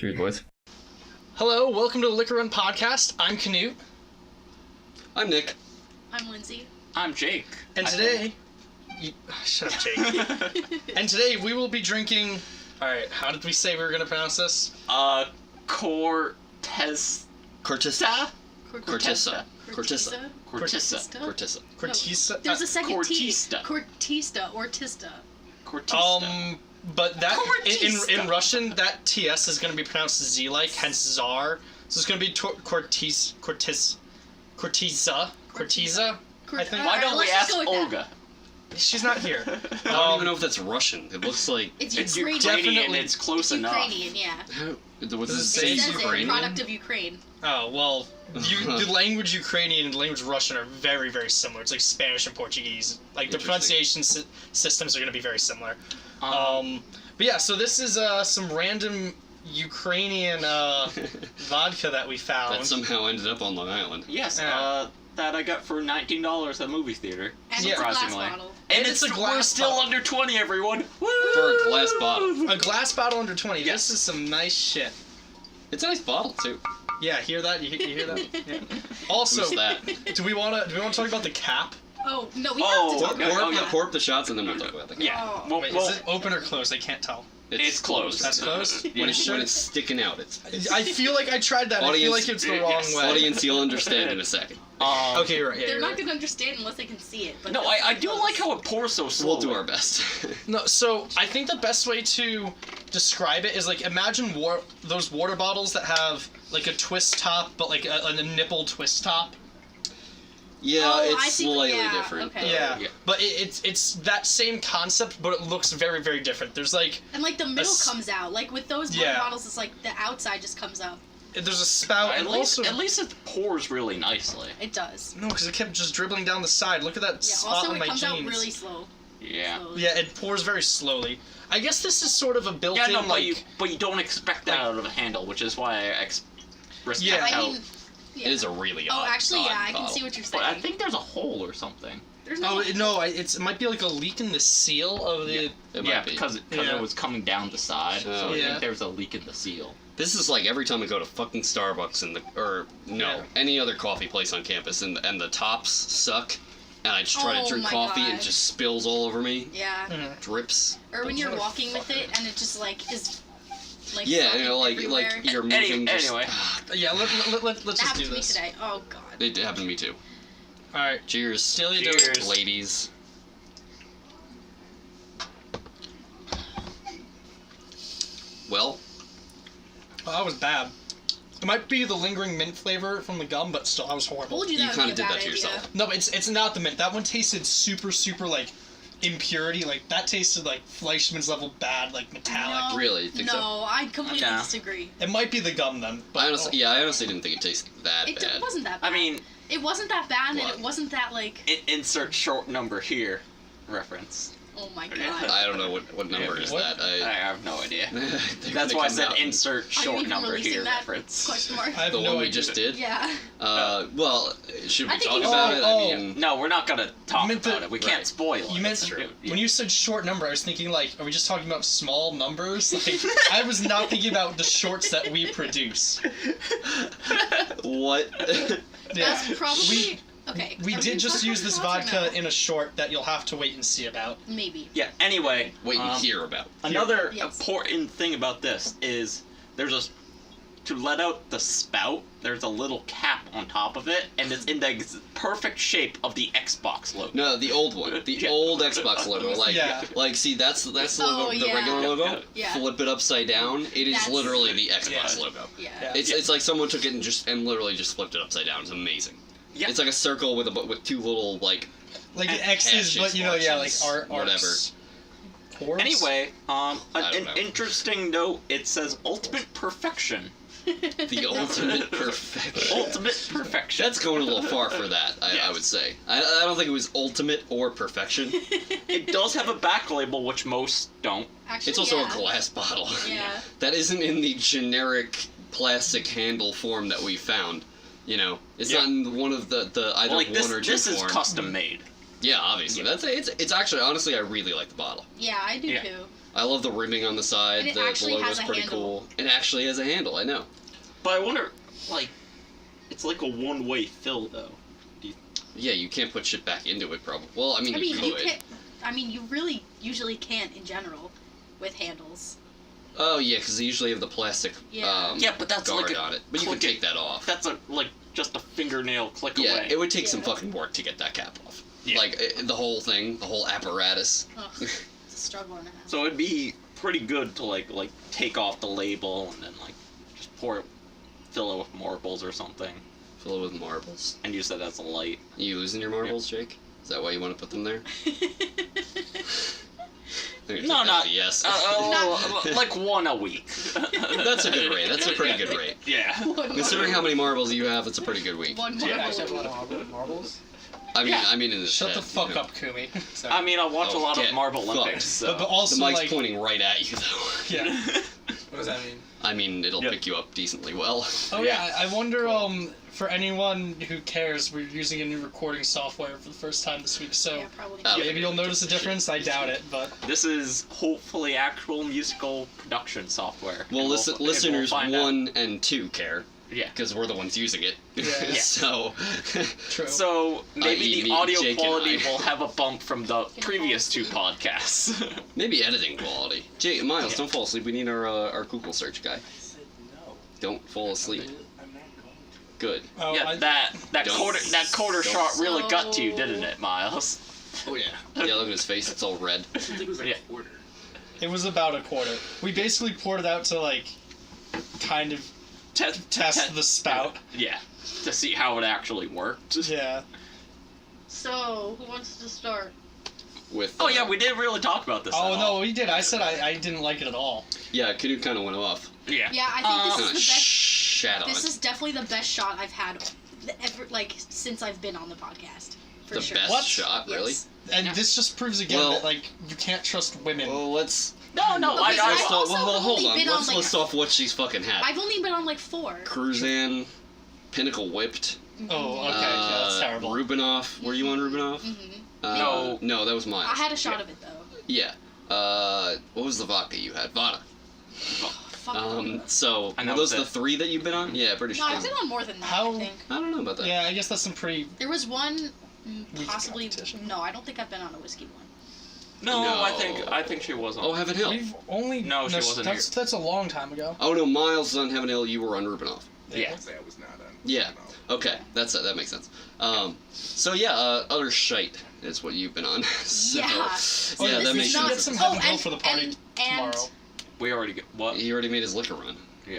Cheers, boys. Hello, welcome to the Liquor Run Podcast. I'm Canute. I'm Nick. I'm Lindsay. I'm Jake. And today... Shut up, Jake. And today we will be drinking... Alright, how did we say we were going to pronounce this? Khortytsa. Khortytsa. Khortytsa. Khortytsa. Khortytsa. Khortytsa. There's a second Khortytsa. T. Khortytsa or Tista. Khortytsa. But that... Khortytsa. In Russian, that TS is going to be pronounced Z-like, hence Tsar. So it's going to be Khortytsa. I think. Why don't we let's just ask go with that. Olga? She's not here. I don't even know if that's Russian. It looks like... It's It's Ukrainian. Ukrainian. Definitely- It's close It's enough. Ukrainian, yeah. What does it It say? It says it, Ukrainian? product of Ukraine. Oh, well, the language Ukrainian and the language Russian are very, very similar. It's like Spanish and Portuguese. Like, the Interesting. pronunciation systems are going to be very similar. But yeah, so this is some random Ukrainian vodka that we found. That somehow ended up on Long Island. Yes. Yeah. That I got for $19 at the movie theater. And Yeah. it's a glass Surprisingly. bottle. And it's a we're glass still bottle. under 20, everyone. Woo! For a glass bottle. A glass bottle under 20. Yes. This is some nice shit. It's a nice bottle, too. Yeah, hear that? You hear that? Yeah. Also, Who's that? do we want to talk about the cap? Oh, no, we Oh, have to talk okay. about Pour, that. pour up the shots and then we'll talk about the Yeah. Oh. Well, Wait, well, is it open or closed? I can't tell. It's closed. That's closed? When, When it's, should- when it's sticking out, it's... I feel like I tried that. I feel Audience- like it's the Yes. wrong way. Audience, you'll understand in a second. Okay, you're right. Yeah, They're you're not right. going to understand unless they can see it. But No, I do like how it pours so slowly. We'll do our best. No, so I think the best way to describe it is like imagine those water bottles that have like a twist top, but like a nipple twist top. Yeah, Oh, I it's see, slightly yeah, different. okay. Yeah, yeah. but it's that same concept, but it looks very, very different. There's like And like the middle s- comes out. Like with those water Yeah. bottles, it's like the outside just comes out. there's a spout, and also At least it pours really nicely. It does. no, because it kept just dribbling down the side. Look at that Yeah. spot Also, on it my comes jeans. out really slow. Yeah. Slowly. Yeah, it pours very slowly. I guess this is sort of a built-in Yeah, no, like. but you don't expect that out of a handle, which is why I respect Yeah. I how. mean, yeah. It is a really Oh, odd actually, yeah, I can bottle. see what you're But saying. I think there's a hole or something. There's Oh no. no! It might be like a leak in the seal of the. It Yeah, might be. because Yeah. it was coming down the side, so I Yeah. think there's a leak in the seal. This is like every time I go to fucking Starbucks Yeah. any other coffee place on campus and the tops suck and I just try Oh to drink my coffee and God. it just spills all over me. Yeah. Mhm. Drips. Or when you're Motherfucker. walking with it and it just like is. Like Yeah, you know, flopping like everywhere. you're moving. Anyway. Yeah, let's That just happened do to me this. today. Oh god. It happened to me too. All right. Cheers. Dilly Cheers. do. Ladies. Well, Oh, that was bad. It might be the lingering mint flavor from the gum, but still, that was I horrible. told you You that kinda would be a did bad that to idea. yourself. No, but it's not the mint. That one tasted super like impurity. Like that tasted like Fleischmann's level bad, like metallic. No, Really? You think no, so? I completely Yeah. disagree. It might be the gum then. But, I honestly didn't think it tasted that It bad. wasn't that bad. I mean, it wasn't that bad, and What? it wasn't that like. insert short number here reference. Oh my Yeah. god. I don't know what number is What? that. I have no idea. They're That's gonna why I come said out and- insert Are you short even number releasing here that? reference. Question mark. I have The no one we idea. just did. Yeah. Well, should we I think talk it's- about it? Oh, I mean, No, we're not gonna talk meant about the- it. We right. can't spoil it. You meant when you said short number, I was thinking like, are we just talking about small numbers? Like, I was not thinking about the shorts that we produce. what? Yeah. That's probably. Okay. We are did just talking use this about shots or vodka no? in a short that you'll have to wait and see about. Maybe. Yeah. Anyway, Wait and hear about. Another Yes. important thing about this is to let out the spout. There's a little cap on top of it, and it's in the perfect shape of the Xbox logo. No, the old one, the Yeah. old Xbox logo. Like, Yeah. like, see, that's the logo, Oh, the yeah. regular logo. Yeah. Flip it upside down. It is That's- literally the Xbox Yeah. logo. Yeah. Yeah. It's like someone took it and literally just flipped it upside down. It's amazing. Yeah. It's like a circle with two little like. Like And X's, but you know, yeah, like hashes, art, whatever. Orbs? Anyway, don't an know. interesting note. It says ultimate perfection. The ultimate perfection. Ultimate perfection. That's going a little far for that, I Yes. would say. I don't think it was ultimate or perfection. It does have a back label, which most don't. Actually, It's also yeah. a glass bottle. Yeah. That isn't in the generic plastic handle form that we found. You know, it's Yeah. not in one of the either Like one or two this is form. custom made. Yeah, obviously. Yeah. It's actually honestly I really like the bottle. Yeah, I do Yeah. too. I love the ribbing on the side. And it The actually logo's has a pretty handle. cool. It actually has a handle. I know. But I wonder, like, it's like a one-way fill though. Yeah, you can't put shit back into it. Probably. Well, I mean, you you could. can't. I mean, you really usually can't in general with handles. Oh yeah, because they usually have the plastic Yeah. Yeah, but that's guard like a on it. But you can click it. take that off. That's just a fingernail click Yeah, away. it would take some Yeah. fucking work to get that cap off. Yeah. Like the whole thing, the whole apparatus. Ugh, it's a struggle and a half. So it'd be pretty good to like take off the label and then like just fill it with marbles or something, Fill it with marbles. and use that as a light. You losing your marbles, Jake? Is that why you want to put them there? No, not yes. like one a week. That's a good rate. That's a pretty good rate. Yeah. Considering how many marbles you have, it's a pretty good week. One Yeah, more. I actually have a lot of marbles. I mean in the Shut head, the fuck you know. up, Kumi. Sorry. I mean, I watch a Oh, lot of get Marble fucked. Olympics. So. But also, The mic's like, pointing right at you, though. yeah. What does that mean? I mean, it'll Yep. pick you up decently well. Oh yeah, I wonder. For anyone who cares, we're using a new recording software for the first time this week, so Yeah, probably. Oh, maybe you'll notice a difference. I doubt it, but This is hopefully actual musical production software. Well, And listen, and we'll listeners find out. 1 and 2 care, Yeah. because we're the ones using it. Yeah. So, true. So maybe I.e. the me, audio Jake, and quality I. will have a bump from the previous two podcasts. maybe editing quality. Jay, Miles, Yeah. don't fall asleep. We need our Google search guy. I said no. Don't fall asleep. I'm not going Good. Oh, yeah, I- that Don't- quarter don't- shot really got to you, So- didn't it, Miles? Oh yeah. Yeah, look at his face. It's all red. I think it was like Yeah. a quarter. it was about a quarter. We basically poured it out to like, kind of test the spout. Yeah, to see how it actually worked. Yeah. So, who wants to start? With. Oh yeah, we didn't really talk about this. Oh at no, all. we did. I said I didn't like it at all. Yeah, Canoe kind of went off. Yeah. Yeah, I think this Kind is of the best. shat on This it. is definitely the best shot I've had, ever, like since I've been on the podcast. For The sure. best What? shot, really. Yes. And Yeah. this just proves again Well- that like you can't trust women. Well, let's. No, Okay, so Let's I've list also off, well, hold only on. been on, Let's like, list off what she's fucking had. I've only been on like 4. Cruzan, Pinnacle Whipped. Oh, okay, yeah, that's terrible. Rubinoff. Were you on Rubinoff? Mm-hmm. No, that was mine. I had a shot Yeah. of it though. Yeah. What was the vodka you had? Vada. Fuck. So I were know those it's the it. 3 that you've been on? Yeah, pretty No, sure. I've been on more than that. How- I think I don't know about that. Yeah, I guess that's some pretty. there was one, Weak possibly. competition. No, I don't think I've been on a whiskey one. No, No. I think she was on. Oh, Heaven Hill. We've only. No, she wasn't That's a long time ago. Oh no, Miles was on Heaven Hill. You were on Rubinoff. Yeah. Say I was not on. Yeah. No. Okay, that makes sense. So yeah, other shite is what you've been on. So, Yeah. yeah, this that is makes should not- get sense. some Oh, Heaven Hill and- for the party and- tomorrow. We already get what? He already made his liquor run.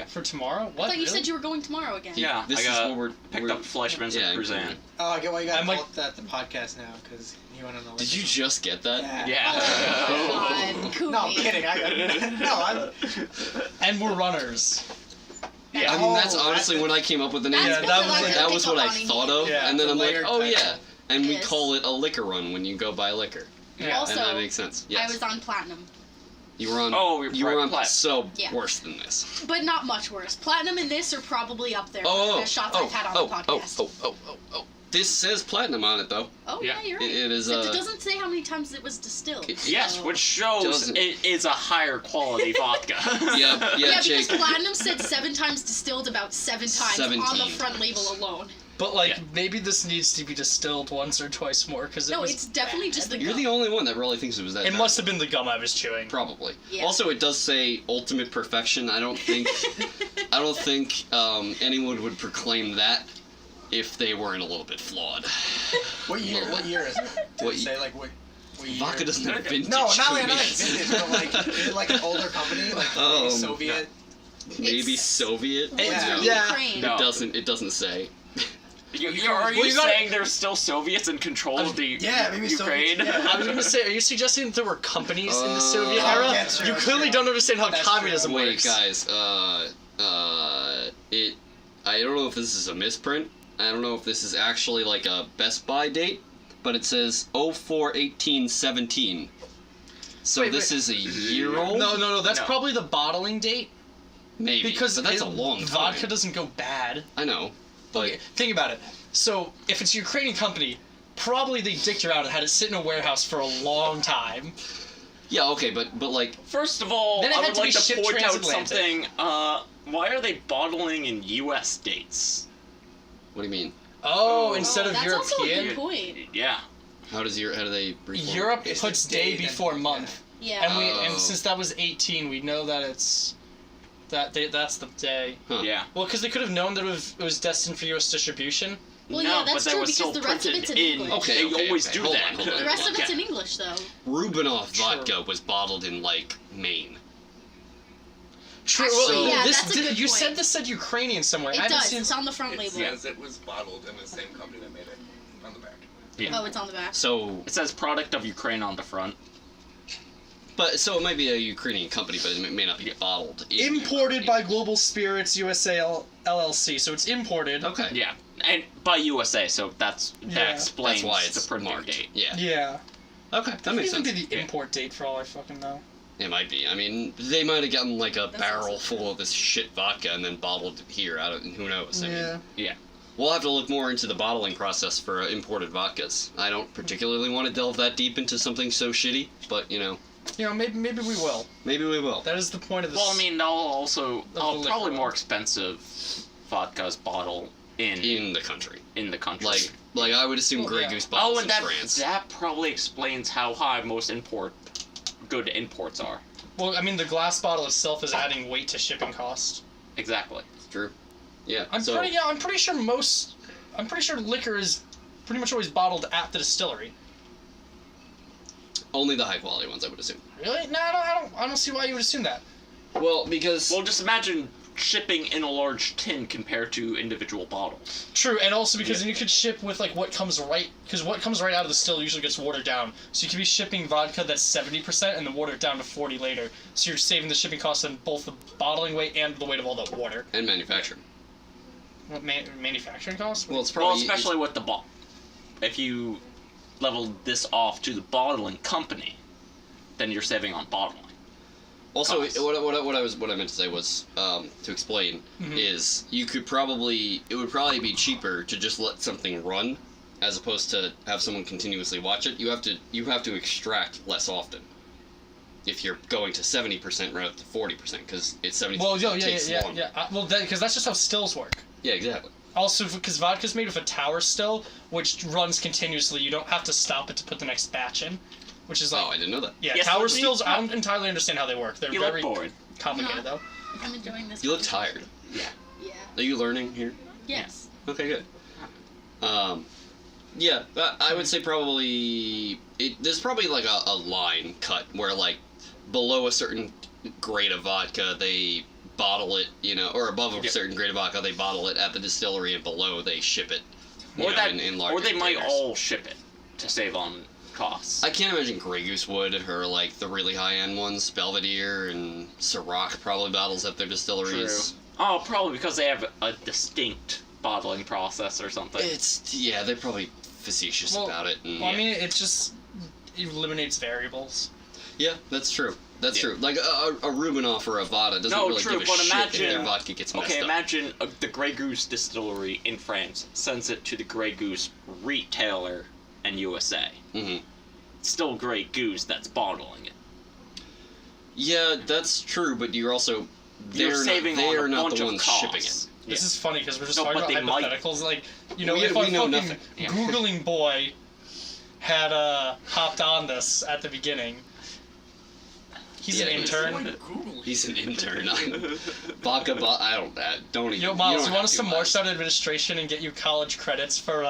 For tomorrow? I What? thought you really? said you were going tomorrow again. Yeah, This I is got what we're picked up Fleischmann's yeah, and Cruzan. Oh, I get why you got I'm like- called at the podcast now because you went on the. Did you just get that? Yeah. Yeah. Oh, God, Kumi. No, I'm kidding. No, I'm. And we're runners. Yeah. I mean, that's Oh, honestly when I came up with the name. That's Yeah, that was what I like- that picked was up what I on in thought here. of, Yeah, and then it's I'm a like, layered oh title. yeah, and we It is. call it a liquor run when you go buy liquor, Yeah. Also, and that makes sense. Yes, I was on platinum, you were on. Oh, you were on plat. so Yeah. worse than this. but not much worse. Platinum and this are probably up there. with Oh, the best shots I've had on the podcast. oh. This says platinum on it though. Oh Yeah. yeah, you're right. It is. It doesn't say how many times it was distilled. Yes, so- which shows Doesn't- it is a higher quality vodka. Yep. Yeah, Yeah, Jake. because platinum said 7 times distilled about 7 times on the 17. front label alone. But like, Yeah. maybe this needs to be distilled once or twice more because it No, was. it's definitely just the You're gum. the only one that really thinks it was that. It bad. must have been the gum I was chewing. Probably. Yeah. Also, it does say ultimate perfection. I don't think anyone would proclaim that if they weren't a little bit flawed. What year? What year is it? Did What it say like what? What year? Vodka doesn't have vintage. No, not to like me. vintage, but like is it like an older company, like Um, Soviet? Maybe It's- Soviet. Yeah. Yeah. Ukraine. No. It doesn't say. Are you you gotta- saying there's still Soviets in control of the Yeah, maybe Ukraine? Soviet. Yeah. I was gonna say, are you suggesting that there were companies in the Soviet Oh, era? yeah, true, You clearly true. don't understand how That's communism true. Wait, works. guys. I don't know if this is a misprint. I don't know if this is actually like a Best Buy date, but it says 04/18/17. So Wait, this wait. is a year old. No, that's No. probably the bottling date. Maybe Because but that's a long time. vodka doesn't go bad. I know, but Okay, think about it. So, if it's a Ukrainian company, probably they dicked around and had it sit in a warehouse for a long time. Yeah, okay, but like, First of all, Then it I had would to be like to shipped point out transatlantic. something. Why are they bottling in U.S. dates? what do you mean? Oh, instead of that's also a European, good point. Yeah. How do they reform? Europe It's puts the day date and- before month, Yeah. and since that was 18, we know that it's that's the day. Huh. Yeah. Well, because they could have known that it was destined for U.S. distribution. Well, no, yeah, that's but that true was because still the rest of printed it's in English. Okay, They always okay. do Hold that. on, hold on. The rest of it's Okay. in English, though. Rubinoff True. vodka was bottled in like Maine. True. Actually, well, yeah, this, that's a good you point. said this said Ukrainian somewhere. It I haven't does. seen. It's on the front It label. says it was bottled in the same company that made it on the back. Oh, it's on the back. So, It says product of Ukraine on the front. so it might be a Ukrainian company, but it may not be bottled. In Imported Ukraine. by Global Spirits USA LLC, so it's imported. Okay. Yeah, and by USA, so that Yeah. explains That's why it's the printing marked. date. Yeah. Yeah. Okay, that That makes may even sense. be the import date for all I fucking know. It might be. I mean, they might have gotten like a That's barrel also full of this shit vodka and then bottled it here. I don't. Who knows? I mean, Yeah. we'll have to look more into the bottling process for imported vodkas. I don't particularly want to delve that deep into something so shitty, but you know, You know, maybe we will. maybe we will. That is the point of this. Well, I mean, the probably liquor more one. expensive vodkas bottle in In the country, the country. like I would assume Well, Grey yeah. Goose bottles and in that France. that probably explains how high most good imports are. Well, I mean, the glass bottle itself is adding weight to shipping cost. Exactly. It's true. Yeah. I'm so, pretty sure liquor is pretty much always bottled at the distillery. only the high quality ones, I would assume. Really? No, I don't see why you would assume that. Well, because Well, just imagine shipping in a large tin compared to individual bottles. True, and also because then you could ship with like what comes right out of the still usually gets watered down. So you could be shipping vodka that's 70% and then water it down to 40 later. So you're saving the shipping costs on both the bottling weight and the weight of all the water. and manufacturing. What manufacturing costs? Well, it's Well, probably especially with the if you level this off to the bottling company, then you're saving on bottling. Also, costs. what I meant to say was to explain is it would probably be cheaper to just let something run, as opposed to have someone continuously watch it. You have to extract less often. If you're going to 70% right up to 40%, because it's 70%. Well, takes long. yeah. Well, because that's just how stills work. Yeah, exactly. Also, because vodka's made with a tower still, which runs continuously. You don't have to stop it to put the next batch in, which is like Oh, I didn't know that. yeah, Yes, tower let me- stills. I don't entirely understand how they work. They're You look very bored. complicated though. I'm enjoying this. You look tired. Yeah. Are you learning here? Yes. Okay, good. Yeah, I would say probably there's probably like a line cut where like below a certain grade of vodka they bottle it, or above a Yep. certain grade of vodka they bottle it at the distillery, and below they ship it. In larger or they might containers. all ship it to save on costs. I can't imagine Grey Goose would, or like the really high end ones, Belvedere and Ciroc probably bottles at their distilleries. True. Oh, probably because they have a distinct bottling process or something. They're probably facetious about it. And, Well, I mean, it just eliminates variables. yeah, that's true. That's Yeah. true. Like a Rubinoff or a Vada doesn't No, really true, give a but shit imagine- if their vodka gets messed Okay, up. imagine the Grey Goose distillery in France sends it to the Grey Goose retailer in USA. hmm Still Grey Goose that's bottling it. Yeah, that's true, but you're also You're saving they on are a not bunch the of ones costs. shipping it. This Yeah. is funny because we're just No, talking but about they might. hypotheticals. Like, We- if a we know fucking nothing. Yeah. Googling boy had hopped on this at the beginning. He's an Yeah, intern. He's an intern. Vodka, I don't even. Yo, Miles, don't you want have us to Miles. march down to administration and get you college credits for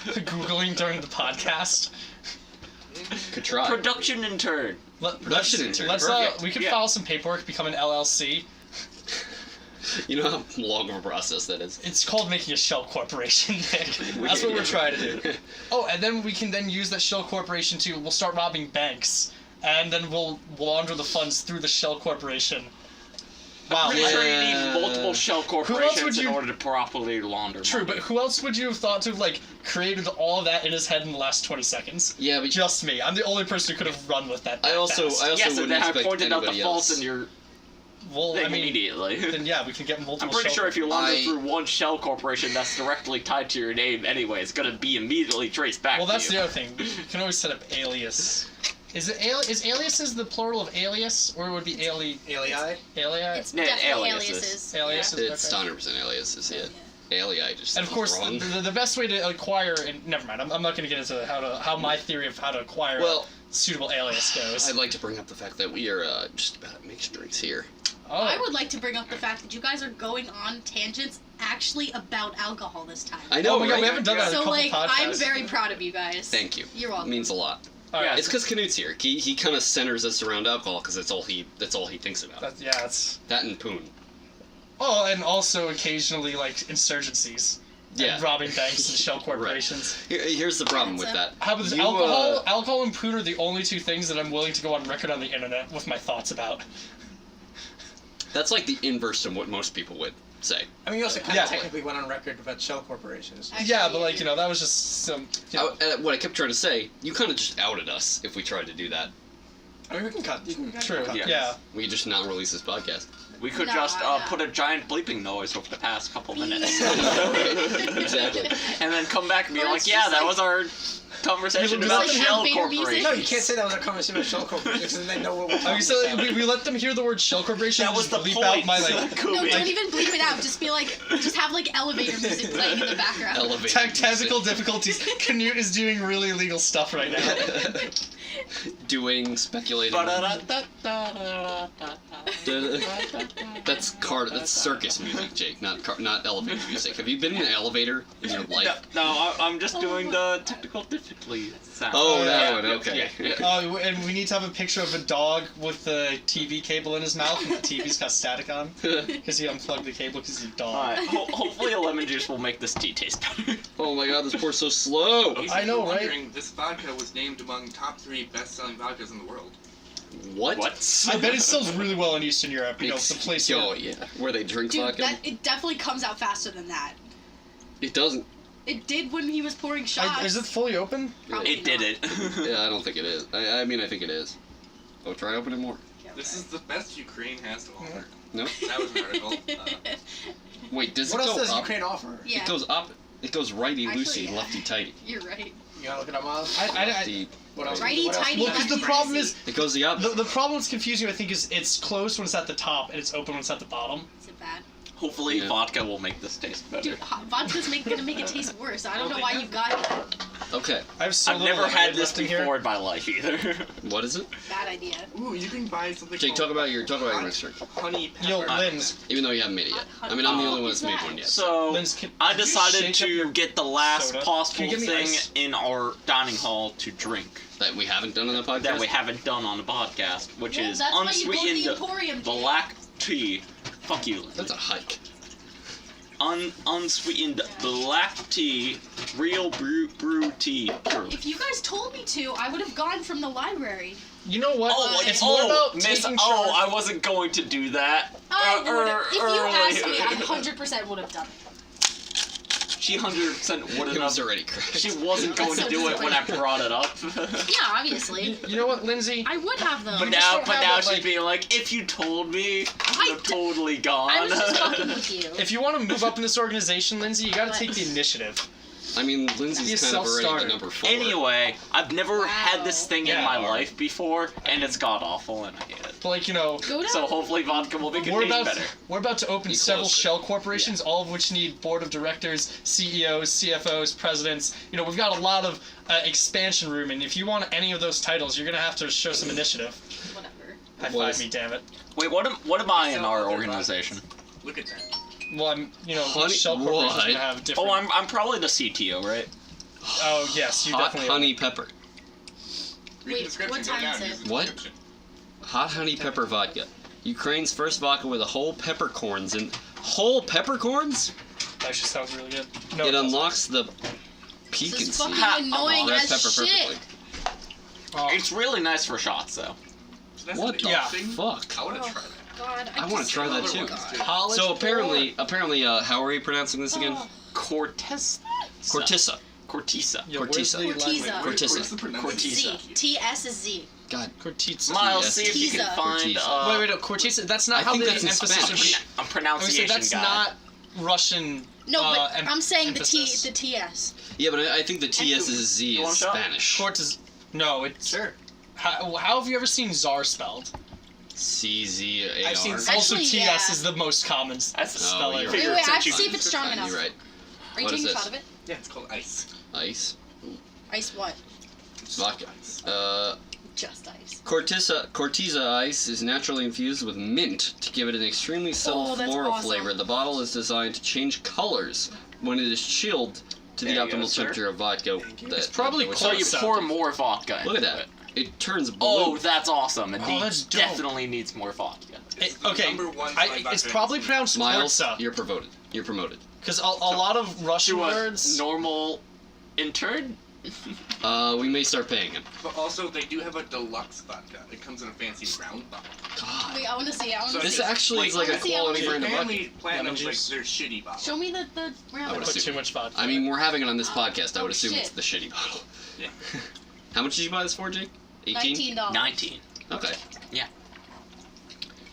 Googling during the podcast? Could try. Production intern. Production intern, Let's perfect. we could Yeah. file some paperwork, become an LLC. You know how long of a process that is. It's called making a shell corporation, Nick. That's what we're trying to do. Oh, and then we can then use that shell corporation we'll start robbing banks, and then we'll launder the funds through the shell corporation. Wow. Pretty sure you Yeah. need multiple shell would corporations in you- order to properly launder True, money. but who else would you have thought to have, like, created all of that in his head in the last 20 seconds? Yeah, but Just me. I'm the only person who could have run with that. I also fast. Yes, and wouldn't then I expect pointed out the anybody faults else. in your Well, thing I mean, immediately. then yeah, we can get multiple. I'm pretty shell sure if you launder I- through one shell corporation that's directly tied to your name anyway, it's gonna be immediately traced back Well, to that's you. the other thing. You can always set up alias Is aliases the plural of alias, or would it be Alii? alii? It's Yeah, definitely aliases. aliases. Aliases. It's okay. 100% aliases, yeah. Alii just And of course, wrong. the best way to acquire, and never mind, I'm not going to get into how my theory of how to acquire Well, a suitable alias goes. I'd like to bring up the fact that we are just about mixed drinks here. Oh, I would like to bring up the fact that you guys are going on tangents actually about alcohol this time. I know, oh my god, right? we haven't done that in a So, couple like, podcasts. I'm very proud of you guys. Thank you. You're welcome. It means a lot. All right, It's because Knut's here. He kind of centers us around alcohol because that's all he thinks about. that's. That and Poon. Oh, and also occasionally like insurgencies. Yeah. And robbing banks and shell corporations. Here's the problem with that. How about this? You, Alcohol and Poon are the only two things that I'm willing to go on record on the internet with my thoughts about. That's like the inverse to what most people would say. I mean, you also kind Yeah. of technically went on record about shell corporations. Actually, Yeah, but like, that was just some. What I kept trying to say, you kind of just outed us if we tried to do that. I mean, we can cut. You can True. cut. Yeah. We just not release this podcast. We could Nah, just nah. put a giant bleeping noise over the past couple minutes. Exactly. And then come back and be Or like, it's yeah, just that like- was our conversation Just about like have shell beer music? corporations. No, you can't say that was a conversation about shell corporations because then they know what we're I mean, talking so about. we let them hear the word shell corporation. That and was just the bleep point. out my like No, Kubi. don't even bleep it out. Just have like elevator music playing in the background. Elevator. technical difficulties. Canute is doing really illegal stuff right now. Doing, speculating. That's circus music, Jake, not elevator music. Have you been in an elevator in your life? No, I'm just doing the technical difficulty sound. Oh, yeah, that one, okay. Oh, and we need to have a picture of a dog with the TV cable in his mouth, and the TV's got static on because he unplugged the cable because he's a dog. Alright, hopefully a lemon juice will make this tea taste better. Oh my god, this pours so slow. I know, right? This vodka was named among top 3 best-selling vodkas in the world. What? I bet it sells really well in Eastern Europe. You know, the place. Oh yeah, where they drink Dude, vodka. it definitely comes out faster than that. It doesn't. It did when he was pouring shots. Is it fully open? Probably It did not. it. Yeah, I don't think it is. I mean, I think it is. Oh, try opening more. Yeah, This right. is the best Ukraine has to offer. No. That was an article. Wait, does What it else go does up? Ukraine offer? Yeah, It goes up. It goes righty Actually, loosey, yeah. lefty tighty. you're right. You gotta look it up, Miles. Lefty. What else? Righty what else? tighty, Well, because the lefty problem crazy. is It goes the opposite. the problem that's confusing. I think is it's closed when it's at the top and it's open when it's at the bottom. Is it bad? Hopefully Yeah. vodka will make this taste better. Dude, vodka's gonna make it taste worse. I don't know why you got it. Okay. I have so I've little never had lemonade this left in here. before in my life either. What is it? Bad idea. Ooh, you can buy something Jake, called talk about your hot mixture. honey pepper. Yo, Lynn's. Even though you haven't made it yet. I mean, I'm the only one that's made one yet. So Lynn's, can I you decided shake up to your get the last soda? Can possible you give me thing ice? in our dining hall to drink That we haven't done on the podcast. that we haven't done on the podcast, which Well, is that's why you go to the unsweetened Emporium, Jake. black tea. Fuck you. That's a hike. Unsweetened black tea, real brew tea. If you guys told me to, I would have gone from the library. You know what? Oh, it's more about miss. taking Oh, charge. I wasn't going to do that. I would have. If you asked me, I early. 100% would have done it. She 100% wouldn't It was have. already crashed. She wasn't going so to do it when I disappointing. brought it up. Yeah, obviously. You know what, Lindsay? I would have though. But just now, don't have now that, she's like- being like, if you told me, I I would have d- totally gone. I was just fucking with you. If you want to move up in this organization, Lindsay, you got to take the initiative. I mean, Be a Lindsay's kind of already self-starter. the number 4. Anyway, I've never Wow. had this thing in Yeah. my life before, and it's god awful, and I hate it. But like, you know, Go down. So hopefully vodka will make it we're taste about better. we're about to open Be several closer. shell corporations, all of which need board of directors, CEOs, CFOs, presidents. You know, we've got a lot of expansion room, and if you want any of those titles, you're gonna have to show some initiative. Whatever. High Was- five me, damn it. Wait, what am I in Sell our other organization? vodkas. Look at that. Well, I'm, you know, Honey- each shell corporation's what? gonna have different. Oh, I'm probably the CTO, right? Oh yes, you Hot definitely. honey pepper. Read the Wait, description. what Go time down. is it? Use the What? description. Hot honey pepper vodka. Ukraine's first vodka with a whole peppercorns and whole peppercorns. Actually sounds really good. No, It doesn't. unlocks the This piquancy. is fucking Ha- annoying Red as pepper shit. perfectly. Oh, It's really nice for shots, though. So that's What the the Yeah. thing. fuck? I want to Oh, try that. God, I wanna just- try that Other too. ones, too. college So boy. apparently, how are we pronouncing this again? Oh, Khortytsa. Khortytsa. Khortytsa. Yeah, where's Khortytsa. the Khortytsa. language? Khortytsa. What's the pronunciation? Khortytsa. Z. TS is Z. God. Khortytsa. Miles, Yes. see if you can Khortytsa. find. Khortytsa. Wait, no, Khortytsa. That's not I how think the that's in emphasis would be. Spanish. a I would say pronunciation that's guide. not Russian. No, but em- I'm saying emphasis. the TS. Yeah, but I think the TS is Z You is want a shot? Spanish. Khort is no. It's Sure. How have you ever seen Czar spelled? CZAR. I've seen- Also, Actually, TS yeah. is the most common That's spelling. you're Wait, right. wait, I have to Figure see it if it's strong enough. You're right. Are you What is taking a this? shot of it? Yeah. It's called ice. Ice. Ice what? Vodka. Just ice. Khortytsa ice is naturally infused with mint to give it an extremely subtle Oh, that's floral awesome. flavor. The bottle is designed to change colors when it is chilled to the There you go, optimal sir. temperature of vodka. Thank you. It's probably that So you Khortytsa. pour more vodka into Look at that. it. It turns blue. Oh, that's awesome. And Oh, he that's dope. definitely needs more vodka. Okay, Number one it's vodka probably in pronounced Miles, Khortytsa. you're promoted. You're promoted. Because a lot of Russian To a words... normal intern? We may start paying him. But also, they do have a deluxe vodka. It comes in a fancy brown bottle. God. Wait, I want to see. I want to So see. This actually is like a Let's see, I quality wanna brand of vodka. Apparently, Platinum's Lemon like juice. their shitty bottle. Show me the I round. would Put assume. too much vodka. I mean, we're having it on this Oh, podcast. I would oh, assume shit. it's the shitty bottle. Yeah. How much did you buy this for, Jake? 18? $19. 19. Okay.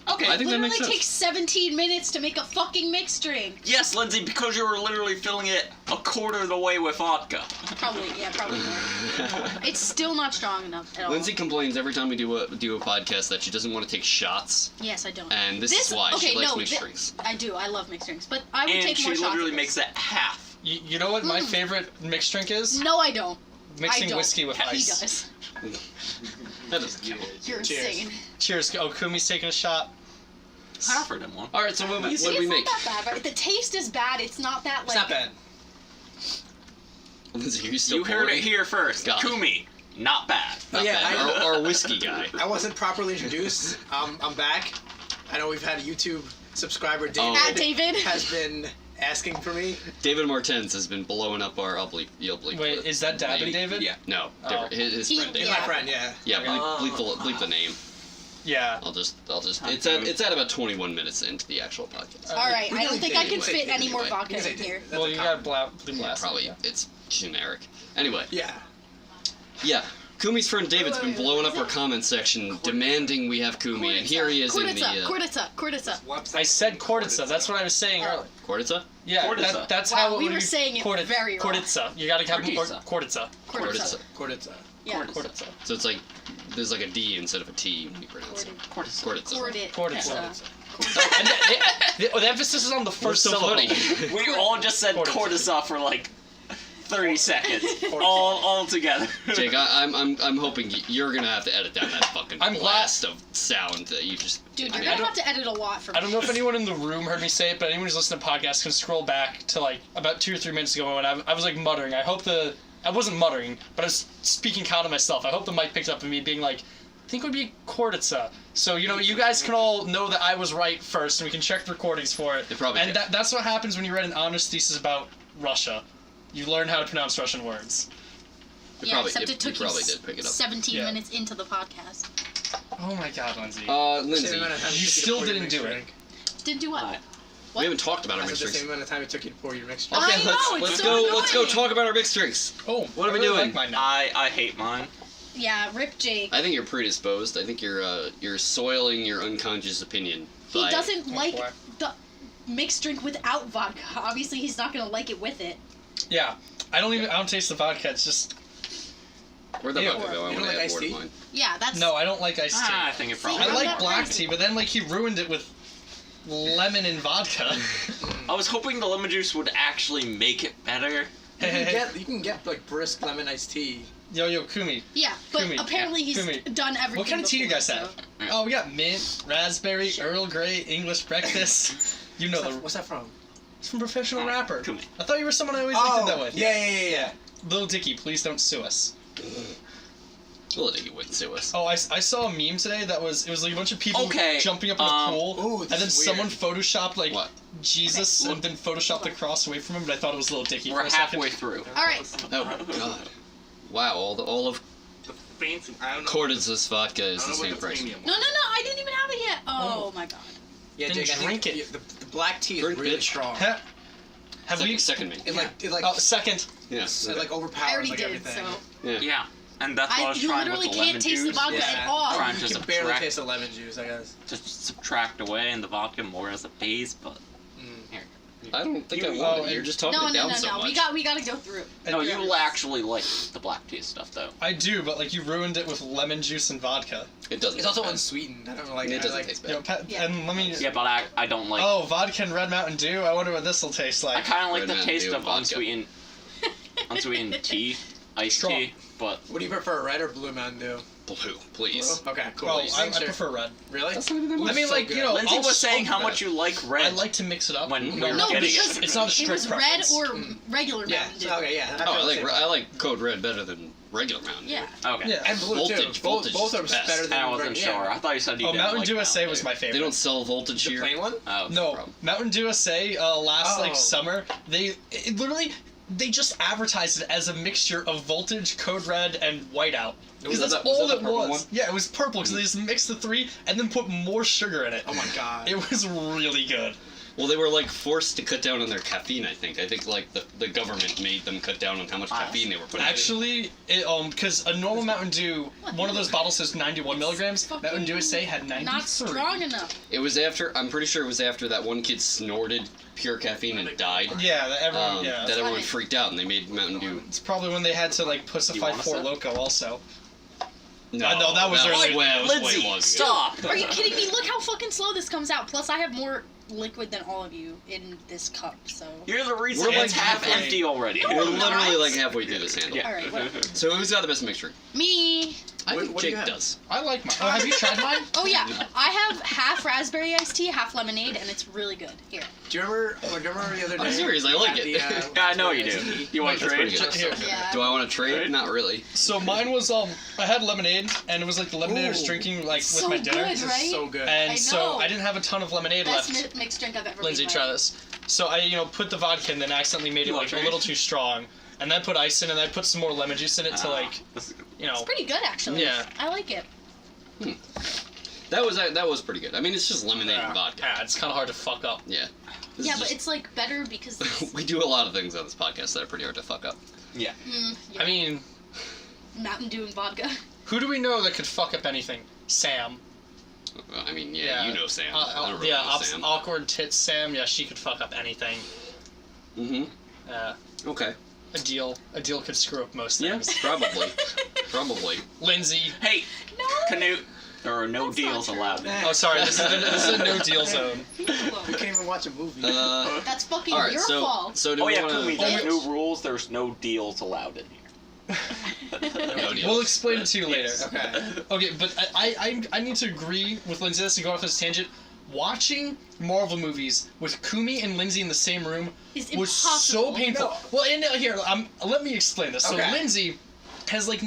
Okay. I think that Literally makes sense. takes 17 minutes to make a fucking mixed drink. Yes, Lindsay, because you were literally filling it a quarter of the way with vodka. Probably, yeah, probably more. It's still not strong enough at all. Lindsay complains every time we do a podcast that she doesn't want to take shots, Yes, I don't. and this is why okay, she likes no, mixed thi- drinks. I do. I love mixed drinks, but I would And take she more shots. literally of makes this. it half. You know what my favorite mixed drink is? No, I don't. Mixing I don't. whiskey with He ice. does. That doesn't count. You're Cheers. insane. Cheers. Oh, Kumi's taking a shot. I offered him one. All right, so what You see, do we it's make? not that bad, right? The taste is bad. It's not that It's like. not bad. Lindsay, are you still You heard pouring? it here first. God. Kumi, not bad. Not Yeah, bad. Our whiskey guy. I wasn't properly introduced. I'm back. I know we've had a YouTube subscriber, David, Oh. At David. has been asking for me. David Martens has been blowing up our. You'll bleep. Wait, the is that Dabbing name. David? Yeah. No, Oh. different. His He- friend He's David. my friend, yeah. Yeah, Okay. bleep the name. Yeah. I'll just. It's at about 21 minutes into the actual podcast. All right, We I don't really think did I can anyway. fit any more Anyway. vodka Because I in did. here. That's Well, a you compliment. got blue Yeah, glass. probably it's generic. Anyway, Yeah. yeah. Kumi's friend David's been Wait, blowing what up is our it? comment section, demanding we have Kumi, and here he is in the Khortytsa. I said Khortytsa. That's what I was saying earlier. Khortytsa. Yeah, Khortytsa. that's Wow, how we you- were saying it very wrong. Khortytsa. You gotta have more Khortytsa. Khortytsa. Khortytsa. Khortytsa. Yeah. Khortytsa. So it's like there's like a D instead of a T when you pronounce it. Khortytsa. Khortytsa. Khortytsa. And the emphasis is on the What's first so syllable. funny? We all just said Khortytsa. Khortytsa for like 30 seconds. all together. Jake, I'm hoping you're gonna have to edit down that fucking I'm glad- blast of sound that you just. Dude, I you're mean, gonna have to edit a lot for me. I don't know if anyone in the room heard me say it, but anyone who's listening to podcasts can scroll back to like about 2 or 3 minutes ago when I was like muttering. I wasn't muttering, but I was speaking kind of myself. I hope the mic picked up on me being like, I think it would be Khortytsa. So, you know, you guys can all know that I was right first, and we can check the recordings for it. They probably and did. that's what happens when you write an honest thesis about Russia. You learn how to pronounce Russian words. Yeah, except it took you you probably did pick it up. 17 Yeah. minutes into the podcast. Oh my god, Lindsay. Lindsay, Same amount of time it you took to still pour your didn't mixed do it. drink. Didn't do what? Hi. we haven't talked about our I mixed said the drinks. same amount of time it took you to pour your mixed I drink. know, it's let's so go. Let's go annoying. talk about our mixed drinks. Oh, What are I we really doing? Like mine now. I hate mine. Yeah, rip Jake. I think you're predisposed. I think you're soiling your unconscious opinion. He by- doesn't like boy. the mixed drink without vodka. Obviously, he's not gonna like it with it. Yeah, I don't taste the vodka. It's just Where'd the Ew. vodka go? I You want don't to like add iced more to tea? mine. Yeah, that's. no. I don't like iced tea. I think it See, probably. I I'm like not black crazy. tea, but then like he ruined it with lemon and vodka. I was hoping the lemon juice would actually make it better. You can get like brisk lemon iced tea. Yo, Kumi. Yeah, but Kumi. apparently he's Kumi. done everything. What kind of tea do you before, guys have? so- Oh, we got mint, raspberry, Earl Grey, English breakfast. You know What's that from? it's from Professional Rapper. Kumi. I thought you were someone I always linked that with. yeah. Lil Dicky, please don't sue us. Well, I think you wouldn't sue us. Oh, I saw a meme today that was like a bunch of people Okay, jumping up in a pool, Ooh, and this then is someone weird. photoshopped like What? Jesus Okay. and then photoshopped the cross away from him, but I thought it was Lil Dicky We're for a second. halfway through. All right. Oh God! Wow, all of The fancy. I don't know. Khortytsa's vodka I is don't the know same what the price. premium No, one. I didn't even have it yet. Oh my god. Yeah, Then Jake, I drink think it. The black tea is Drink, really bitch. strong. Huh? Have Second, we? second me? It like Oh, second. Yes. it like I overpowers already like did, everything. so. Yeah. Yeah, and that's what I was You trying literally with the lemon can't taste the juice. vodka Yeah. at all. Trying You to can barely subtract, taste the lemon juice, I guess. to subtract away and the vodka more as a base, but Mm. here. I don't think I You- want oh, it. You're just talking No, it no, down no, so no. much. We gotta go through. No, Yeah. you actually like the black tea stuff, though. I do, but like you ruined it with lemon juice and vodka. It doesn't. It's also taste bad. unsweetened. I don't like It I doesn't like, taste You know, bad. Yeah. and let me. Yeah, but I don't like. Oh, vodka and Red Mountain Dew. I wonder what this will taste I like. kind of like Red the Mountain taste Dew of vodka. unsweetened tea, iced Strong. tea, but What do you prefer, red or blue Mountain Dew? Blue, please. Okay, cool. Well, Just I make sure. prefer red. Really? That's not even that I much. mean, so like good. you know, Lindsay I'll was saying how bad. much you like red. I like to mix it up. When we No, were No, getting because it. It's not a it strict was red preference. or regular Yeah. Mountain Dew. Okay, yeah. Oh, feel the same way. I like Code Red better than regular Mountain Dew. Yeah. Okay. Yeah. And blue Voltage- too. voltage Both is are the best. better than I wasn't red, sure. yeah. I thought you said you Oh, didn't Mountain like Dew SA Mountain was Dew. my favorite. They don't sell voltage The here. plain one? Oh. No, problem. Mountain Dew USA last Oh. like summer. Literally they just advertised it as a mixture of Voltage, Code Red, and Whiteout. Because Was that's that all the it purple was. one? Yeah, it was purple because they just mixed the three and then put more sugar in it. Oh my god. It was really good. Well, they were like forced to cut down on their caffeine. I think like the government made them cut down on how much caffeine they were putting. Actually, because a normal Mountain Dew, one of those bottles says 91 milligrams. Fucking Mountain Dew USA had 93. Not strong enough. It was after. I'm pretty sure it was after that one kid snorted pure caffeine and died. Yeah, everyone. Yeah, That everyone funny. freaked out and they made Mountain Dew. it's probably when they had to like pussify wanna Four sip? Loco also. No, no, that was early. way. That was Lindsay, way long ago. stop! Are you kidding me? Look how fucking slow this comes out. Plus, I have more liquid than all of you in this cup, so. You're the reason We're like it's half halfway. empty already. We're I'm not. literally like halfway through this handle. Yeah. All right, whatever. So who's got the best mixture? Me. I What- think what do you Jake have? does. I like mine. Oh, have you tried mine? Oh yeah, I have half raspberry iced tea, half lemonade, and it's really good. Here. Do you remember the other day? I'm serious, I like at it. the, Yeah, I know you do. raspberry iced tea? You want to That's pretty trade? good. Here. Yeah. Do I want to trade? Right? Not really. So mine was I had lemonade and it was like the lemonade I was Ooh. drinking like with So my dinner. good, This right? is so good. And I so know. I didn't have a ton of lemonade Best left. mixed drink I've ever Lindsay, made. try this. So I put the vodka and then accidentally made it You like want a little too strong. And then I put ice in and I put some more lemon juice in it to like, This is- It's pretty good actually. Yeah. I like it. That was pretty good. I mean, it's just lemonade and vodka. yeah, it's kind of hard to fuck up. Yeah. This Yeah, is but just- it's like better because it's, we do a lot of things on this podcast that are pretty hard to fuck up. Yeah. yeah, I mean, Mountain Dew and vodka. who do we know that could fuck up anything? Sam. Well, I mean, yeah, you know Sam. I don't really yeah, know Sam. awkward tits Sam. Yeah, she could fuck up anything. Mm-hmm. Okay. A deal could screw up most Yeah, things. probably. Probably. Lindsay. Hey, No. Canute, there are no That's deals not true. allowed. Oh, sorry. This is a no deal zone. Leave me alone. We can't even watch a movie. That's fucking all right, your so fault. so do Oh we yeah, want Kumi, to? there's new rules. There's no deals allowed in here. No deals. We'll explain it to you later. Yes. Okay. Okay, but I need to agree with Lindsay this and go off this tangent. Watching Marvel movies with Kumi and Lindsay in the same room It's was so impossible. painful. No. Well, and here, let me explain this. So Okay. Lindsay has like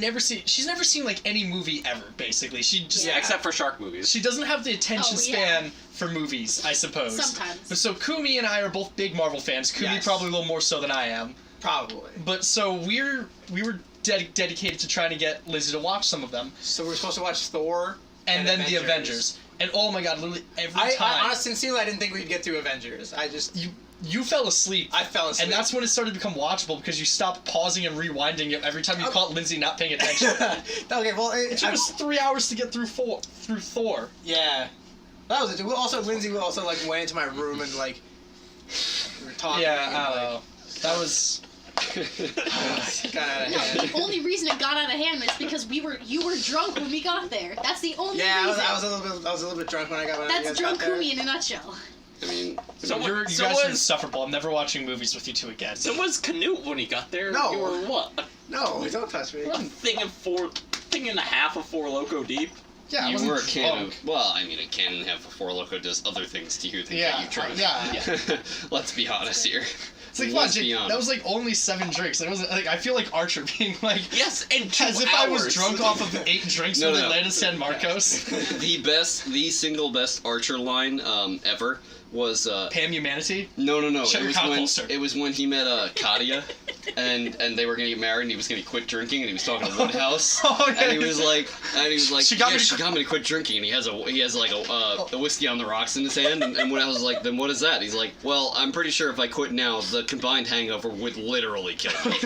she's never seen like any movie ever. Basically, she just Yeah. Except for shark movies. she doesn't have the attention Oh, yeah. span for movies, I suppose. Sometimes. But so Kumi and I are both big Marvel fans. Kumi Yes. probably a little more so than I am. Probably. But so we were dedicated to trying to get Lindsay to watch some of them, So we're supposed to watch Thor and then the Avengers. And oh my god, literally every time I honestly, sincerely, I didn't think we'd get through Avengers. you fell asleep. I fell asleep. And that's when it started to become watchable because you stopped pausing and rewinding it every time you caught Lindsay not paying attention. Okay, well, It took us 3 hours to get through Thor. yeah. That was it. Also, Lindsay also like went into my room and like we were talking. Yeah, and, I don't like, know. That was got out of No, hand. the only reason it got out of hand is because you were drunk when we got there. That's the only Yeah, reason. I was a little bit drunk when I got. That's drunk Kumi in a nutshell. I mean, So you what- guys so are was- insufferable. I'm never watching movies with you two again. So was Canute when he got there? No. You were what? No, don't touch me. A thing and a half of Four Loco deep? Yeah, I you wasn't were a can drunk. of. Well, I mean, a can and a half of Four Loko does other things to you than Yeah, get you drunk. yeah. Let's be honest here. It's like, Let's wow, be Jake, honest. that was like only 7 drinks. It wasn't like I feel like Archer being like Yes, in 2 as if hours. I was drunk off of 8 drinks No, with no. Atlanta San Marcos. The single best Archer line ever was Pam Humanity. no. Shut your cock holster. It was when he met Katia, and they were gonna get married, and he was gonna quit drinking, and he was talking to Woodhouse, Oh, yeah. and he was like, She got me to she got me to quit drinking, and he has like a whiskey on the rocks in his hand, and Woodhouse was like, then what is that? He's like, well, I'm pretty sure if I quit now, the combined hangover would literally kill me.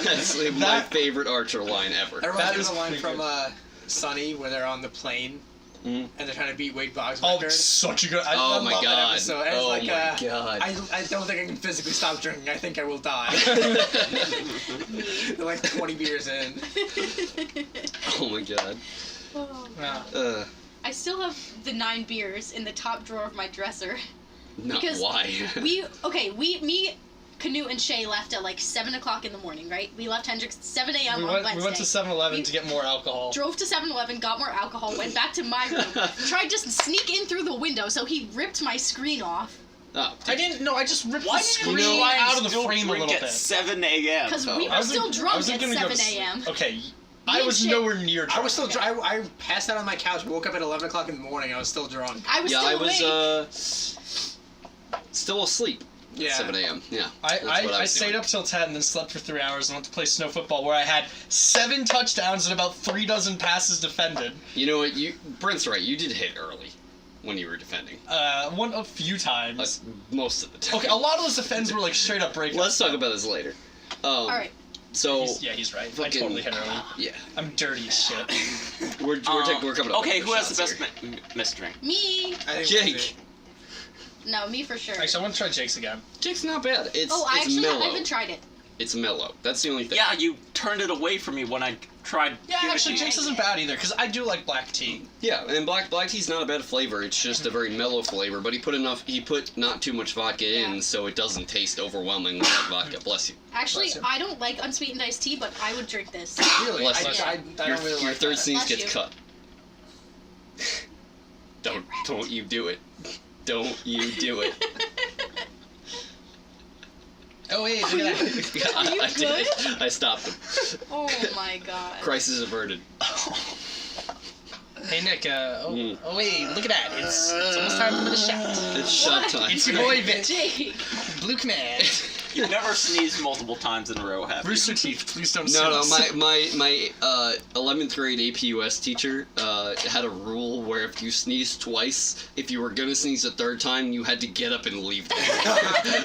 That's my favorite Archer line ever. That reminds That me is of the line pretty from good. Sunny where they're on the plane and they're trying to beat Wade Boggs' Oh, record. such a good. I Oh love my that god. episode. And it's Oh like, my god. I don't think I can physically stop drinking. I think I will die. They're like 20 beers in. Oh my god. Oh. Yeah. I still have the 9 beers in the top drawer of my dresser. Not Because why. me, Canute, and Shay left at like 7 o'clock in the morning, right? We left Hendrix 7 a.m. on Wednesday. We went to 7-Eleven to get more alcohol. Drove to 7-Eleven, got more alcohol, went back to my room, tried to sneak in through the window, so he ripped my screen off. Oh, I didn't. No, I just ripped Why the did you screen out of the still frame a drink little at bit. 7 a.m.? Because Oh. we I were was still I drunk was at gonna go 7 to a.m. Okay, I and was Shay- nowhere near drunk. I was still I passed out on my couch, woke up at 11 o'clock in the morning. I was still drunk. I was yeah, still I was awake. still asleep. Yeah. 7 a.m. Yeah. that's what I was stayed doing. up till 10 and then slept for 3 hours and went to play snow football where I had 7 touchdowns and about 3 dozen passes defended. You know what? Brent's right. You did hit early when you were defending. A few times. Most of the time. Okay, a lot of those defends were like straight up breakups. Let's talk about this later. Alright. So He's right. I fucking- totally hit early. yeah, I'm dirty as shit. we're coming up. Okay, with who has the shots best here. missed drink? Me. I think Jake. No, me for sure. Actually, I want to try Jake's again. Jake's not bad. It's I it's actually mellow. haven't tried it. It's mellow. That's the only thing. Yeah, you turned it away from me when I tried. Yeah, giving actually, it to you. Jake's isn't bad either because I do like black tea. Yeah, and black tea's not a bad flavor. It's just a very mellow flavor. But he put not too much vodka in, Yeah. so it doesn't taste overwhelmingly like vodka. Bless you. Actually, Bless you. I don't like unsweetened iced tea, but I would drink this. Really? Bless I, you. I, I Your don't really your like third that. sneeze Bless gets you. cut. Don't you do it. Don't you do it. Oh wait, look at that. Are you I did it. good? I stopped him. Oh my god. Crisis averted. Hey Nick, Mm. oh wait, look at that. It's almost time for the shot. It's shot What? time. It's your boy Vic, Jake. Blue Command. You've never sneezed multiple times in a row, have you? Rooster Teeth, please don't No, sue us. my 11th grade AP US teacher had a rule where if you sneezed twice, if you were gonna sneeze a third time, you had to get up and leave.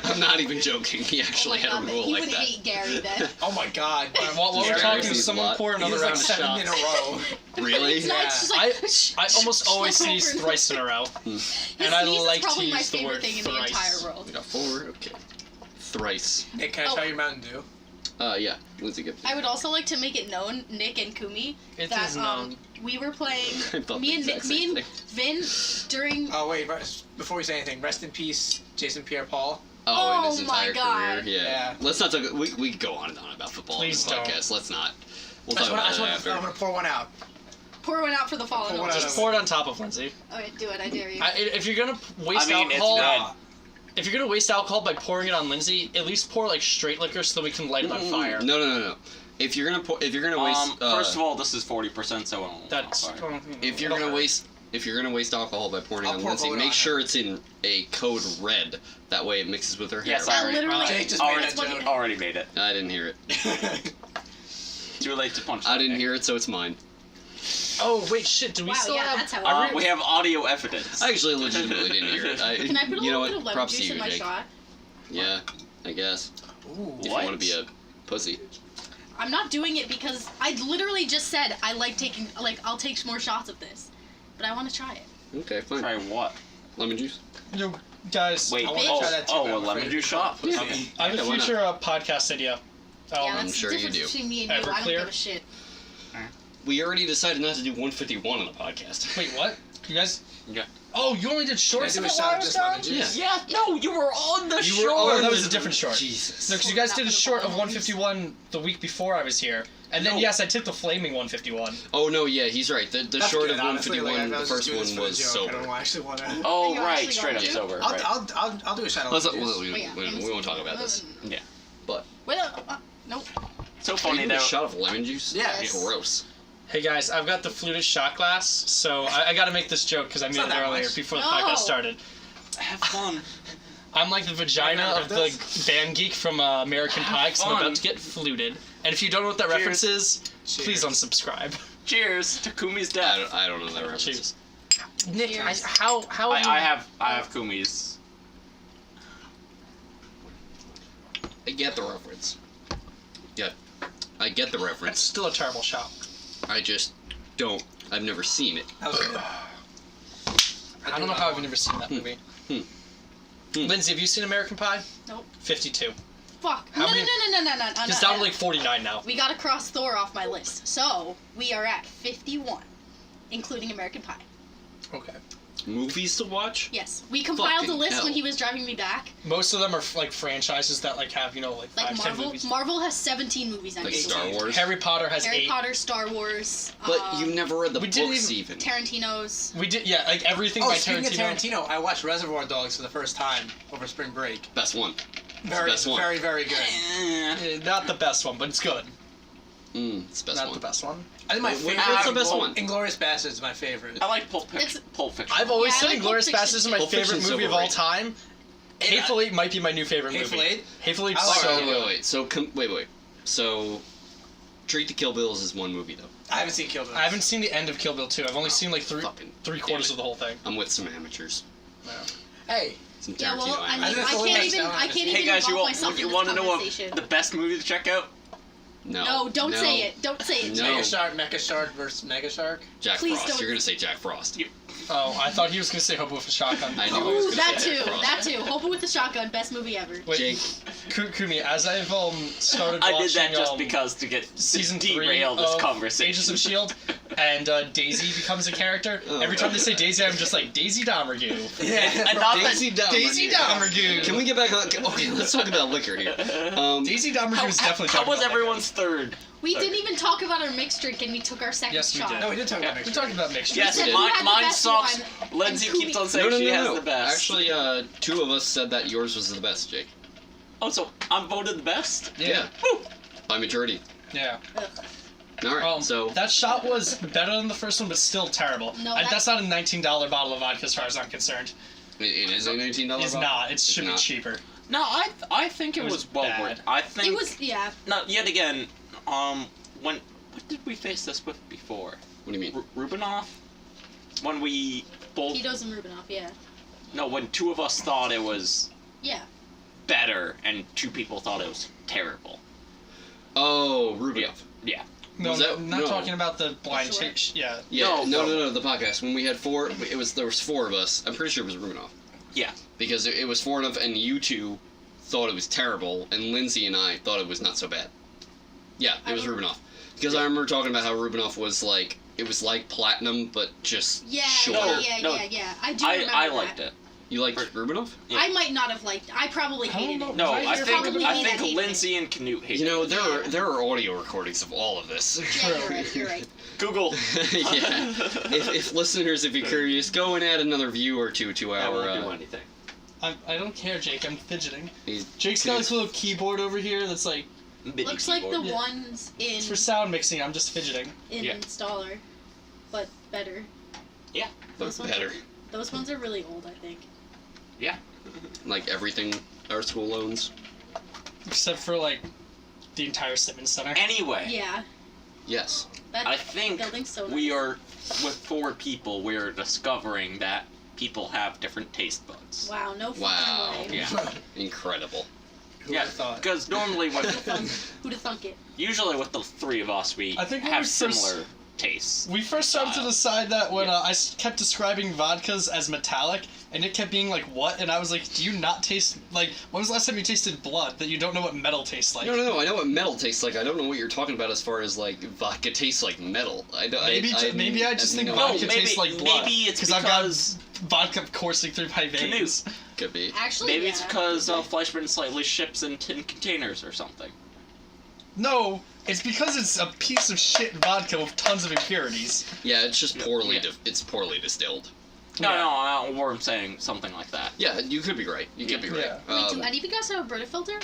I'm not even joking. He Oh actually my had god, a rule he like would that. hate Gary then. Oh my god. Alright, while we're Gary talking, sneezes a someone lot. pour another He's round like of 7 in a shots. row. Really? It's not, it's just like, I almost always over sneeze and thrice in a row, His and I sneeze is like to probably my use the favorite word thing in the thrice. entire world. We got 4. Okay. Thrice. Nick, can I try your Mountain Dew? Yeah. Lindsay, good. I would also like to make it known, Nick and Kumi, It that is known. we were playing. I thought me the and Nick, exact me same and Vin during. Oh wait, before we say anything, rest in peace, Jason Pierre-Paul. Oh, in his Oh my entire God. career. Yeah. Yeah. Let's not talk. We could go on and on about football Please on don't. this podcast. Let's not. We'll I talk about just that want after. I'm gonna pour one out. Pour one out for the fallen. Pour one out. Just pour it on top of Lindsay. Okay, do it. I dare you. If you're gonna waste I mean, it's alcohol, not. if you're gonna waste alcohol by pouring it on Lindsay, at least pour like straight liquor so that we can light it on fire. No. If you're gonna waste, First of all, this is 40%, so I won't. That's if you're gonna waste alcohol by pouring it I'll on pour Lindsay, Cola make on sure it's in a code red. That way it mixes with her hair. Yes, I literally. Jake just already, made that joke. already made it. I didn't hear it. Too late to punch. I that didn't thing. hear it, so it's mine. Oh wait, shit. Do we Wow, still yeah, have? that's how are it We have audio evidence. I actually legitimately didn't hear it. Can I put a you know little bit of what? lemon Props to juice you, in my Jake. shot? Yeah, I guess. Ooh. If What? you want to be a pussy. I'm not doing it because I literally just said I like taking. I'll take more shots of this, but I want to try it. Okay, fine. Try what? Lemon juice. You guys, Wait, I wanna oh, try that too, oh, but a I'm lemon afraid juice to shot? put Okay. pussy. I have Yeah, a why not? future podcast idea. Yeah, that's sure the you difference do. between me and you. I don't Everclear? give a shit. We already decided not to do 151 on the podcast. Wait, what? You guys? Yeah. Oh, you only did shorts Can of I it do a while shot I of was just gone? lemon juice? Yeah. Yeah, no, you were on the You shore. were. Oh, that was a different short. Jesus. No, because you guys Not did a for the short of bottom. 151 the week before I was here, and then No. yes, I took the flaming 151. Oh no, yeah, he's right. The That's short good, of honestly, 151, like, I the was just first doing this one for the was joke. I sober. don't actually want to. Oh, Are you right, actually straight up going to? sober. I'll, Right. I'll do a shot of Let's lemon not, juice. we won't talk about this. Yeah. But Well, nope. So are funny you a that. shot of lemon juice? Yeah. Yes. Gross. Hey guys, I've got the fluted shot glass, so I got to make this joke because I made not it that earlier much. before the No. podcast started. Have fun. I'm like the vagina Remember of the this? band geek from American Pie, 'cause I'm fun. about to get fluted. And if you don't know what that Cheers. reference is, please Cheers. unsubscribe. Cheers to Kumi's I death. don't know that reference. Cheers. Nick, Cheers. how I have Kumi's. I get the reference. Yeah, I get the That's reference. still a terrible shot. I just don't. I've never seen it. That was good. I don't know how I've never seen that movie. Lindsay, have you seen American Pie? Nope. 52. Fuck. How No. many- No. It's down to like 49 now. We gotta cross Thor off my list. So, we are at 51, including American Pie. Okay. Movies to watch? Yes. We compiled a Fucking list hell. when he was driving me back. Most of them are like franchises that like have, like Like 5, 10 Marvel. movies. Marvel has 17 movies on Like it. Star Wars? Harry Potter has Harry 8. Potter, Star Wars. But you never read the we didn't books even. Tarantino's. We did, yeah, like everything Oh, by speaking Tarantino. of Tarantino, I watched Reservoir Dogs for the first time over spring break. Best one. Very, best one. very, very good. Not the best one, but it's good. It's the best Not one. the best one. I think my What's favorite. the best one? Inglourious Bastards is my favorite. I like Pulp It's- Fiction. I've always Yeah, I said like Pulp Inglourious Fiction Bastards is my Pulp favorite Fiction's movie of all overrated. time. Hateful Eight might be my new favorite Hateful movie. Eight? Hateful Eight's I like so it. good. Wait. So, wait. So, Treat to Kill Bills is one movie, though. I haven't seen Kill Bill. I haven't seen the end of Kill Bill 2. I've only seen like Fucking three-quarters damn of the whole thing. I'm with some amateurs. Hey, Some Yeah, Tarantino well, I mean, I I just only can't like even. Stone I can't Island. even Hey guys, involve myself you in want this to know conversation. the best movie to check out? No, don't say it. Don't say it. No. Mega Shark, Mecha Shark versus Mega Shark. Jack Please Frost. don't- You're gonna say Jack Frost. Oh, I thought he was gonna say Hobo with a Shotgun. I knew he was Ooh, gonna that say too. Jack Frost. That too. Hobo with the Shotgun, best movie ever. Wait, Jake. Kumi, as I've started I watching did that just because to get season 3 derail this of conversation. Agents of S.H.I.E.L.D. and Daisy becomes a character. Oh, Every time they say Daisy, I'm just like, Daisy Domergue. Yeah. And not that- Daisy Domergue. Daisy Domergue. Can we get back on? Okay, let's talk about liquor here. Daisy Domergue is definitely how talking was about everyone's third? We didn't even talk about our mixed drink, and we took our second Yes, we shot. did. No, we did talk about liquor. Mega We Shark. talked about mixed Yes, drinks. did. Who had the mine best sucks. one? Lindsay And keeps on Kumi- saying No, she has no. the best. Actually, 2 of us said that yours was the best, Jake. Oh, so I'm voted the best? Yeah. Woo! By majority. Yeah. Ugh. All right. So that shot was better than the first one, but still terrible. No, That's not a $19 bottle of vodka, as far as I'm concerned. it is a $19 It's bottle? not. It should be not. cheaper. No, I think it was was well bad. worth. I think It was, yeah. No, yet again, what did we face this with before? What do you mean? Rubinoff? When we both Tito's and Rubinoff, yeah. no, when 2 of us thought it was Yeah. better and 2 people thought it was terrible. Oh, Rubinoff. Yeah. No, Was that- I'm not no. talking about the blind Sure. taste. Yeah. Yeah. No, No. The podcast when we had 4. There was 4 of us. I'm pretty sure it was Rubinoff. Yeah. Because it was 4 enough, and you 2 thought it was terrible, and Lindsay and I thought it was not so bad. Yeah, it was I don't- Rubinoff. Because I remember talking about how Rubinoff was like, it was like platinum, but just Yeah, shorter. No. yeah. I do remember I that. liked it. You liked Rubinoff? Yeah. I might not have liked. I probably I don't hated know. it. No, Right, I you're think probably I me think that hated Lindsay and Canute hated You know, it. there are audio recordings of all of this. Yeah, you're right. You're right. Google. Yeah. If listeners, if you're curious, go and add another view or two to I won't our. do anything. I don't care, Jake. I'm fidgeting. He's- Jake's got this little keyboard over here that's like, MIDI Looks like the keyboard. Yeah. ones in it's for sound mixing. I'm just fidgeting. Yeah. Installer, but better. but Those ones better. Those ones are really old, I think. Like everything our school owns. Except for, like, the entire Simmons Center. Anyway, Yeah. Yes. That I think building's so nice. we are with 4 people. We're discovering that people have different taste buds. Wow, no fucking Wow. way. Yeah. Incredible. Who Yeah, would've thought? because normally Who'd have thunk it? usually with the 3 of us, we I think when have we first- similar tastes. We first started to Style. decide that when Yeah. kept describing vodkas as metallic, and it kept being like, what? And I was like, do you not taste, like, when was the last time you tasted blood that you don't know what metal tastes like? No. I know what metal tastes like. I don't know what you're talking about as far as like vodka tastes like metal. I don't. Maybe I just think no vodka idea. maybe- tastes like blood. maybe it's I've got because- vodka coursing through my veins. Could be. Actually, Maybe yeah. it's because Fleischmann slightly ships in tin containers or something. No, it's because it's a piece of shit vodka with tons of impurities. Yeah, it's just poorly. Yeah. It's poorly distilled. No, Yeah. no, I'm saying something like that. Yeah, you could be right. You could be right. Yeah. Wait, do any of you guys have a Brita filter?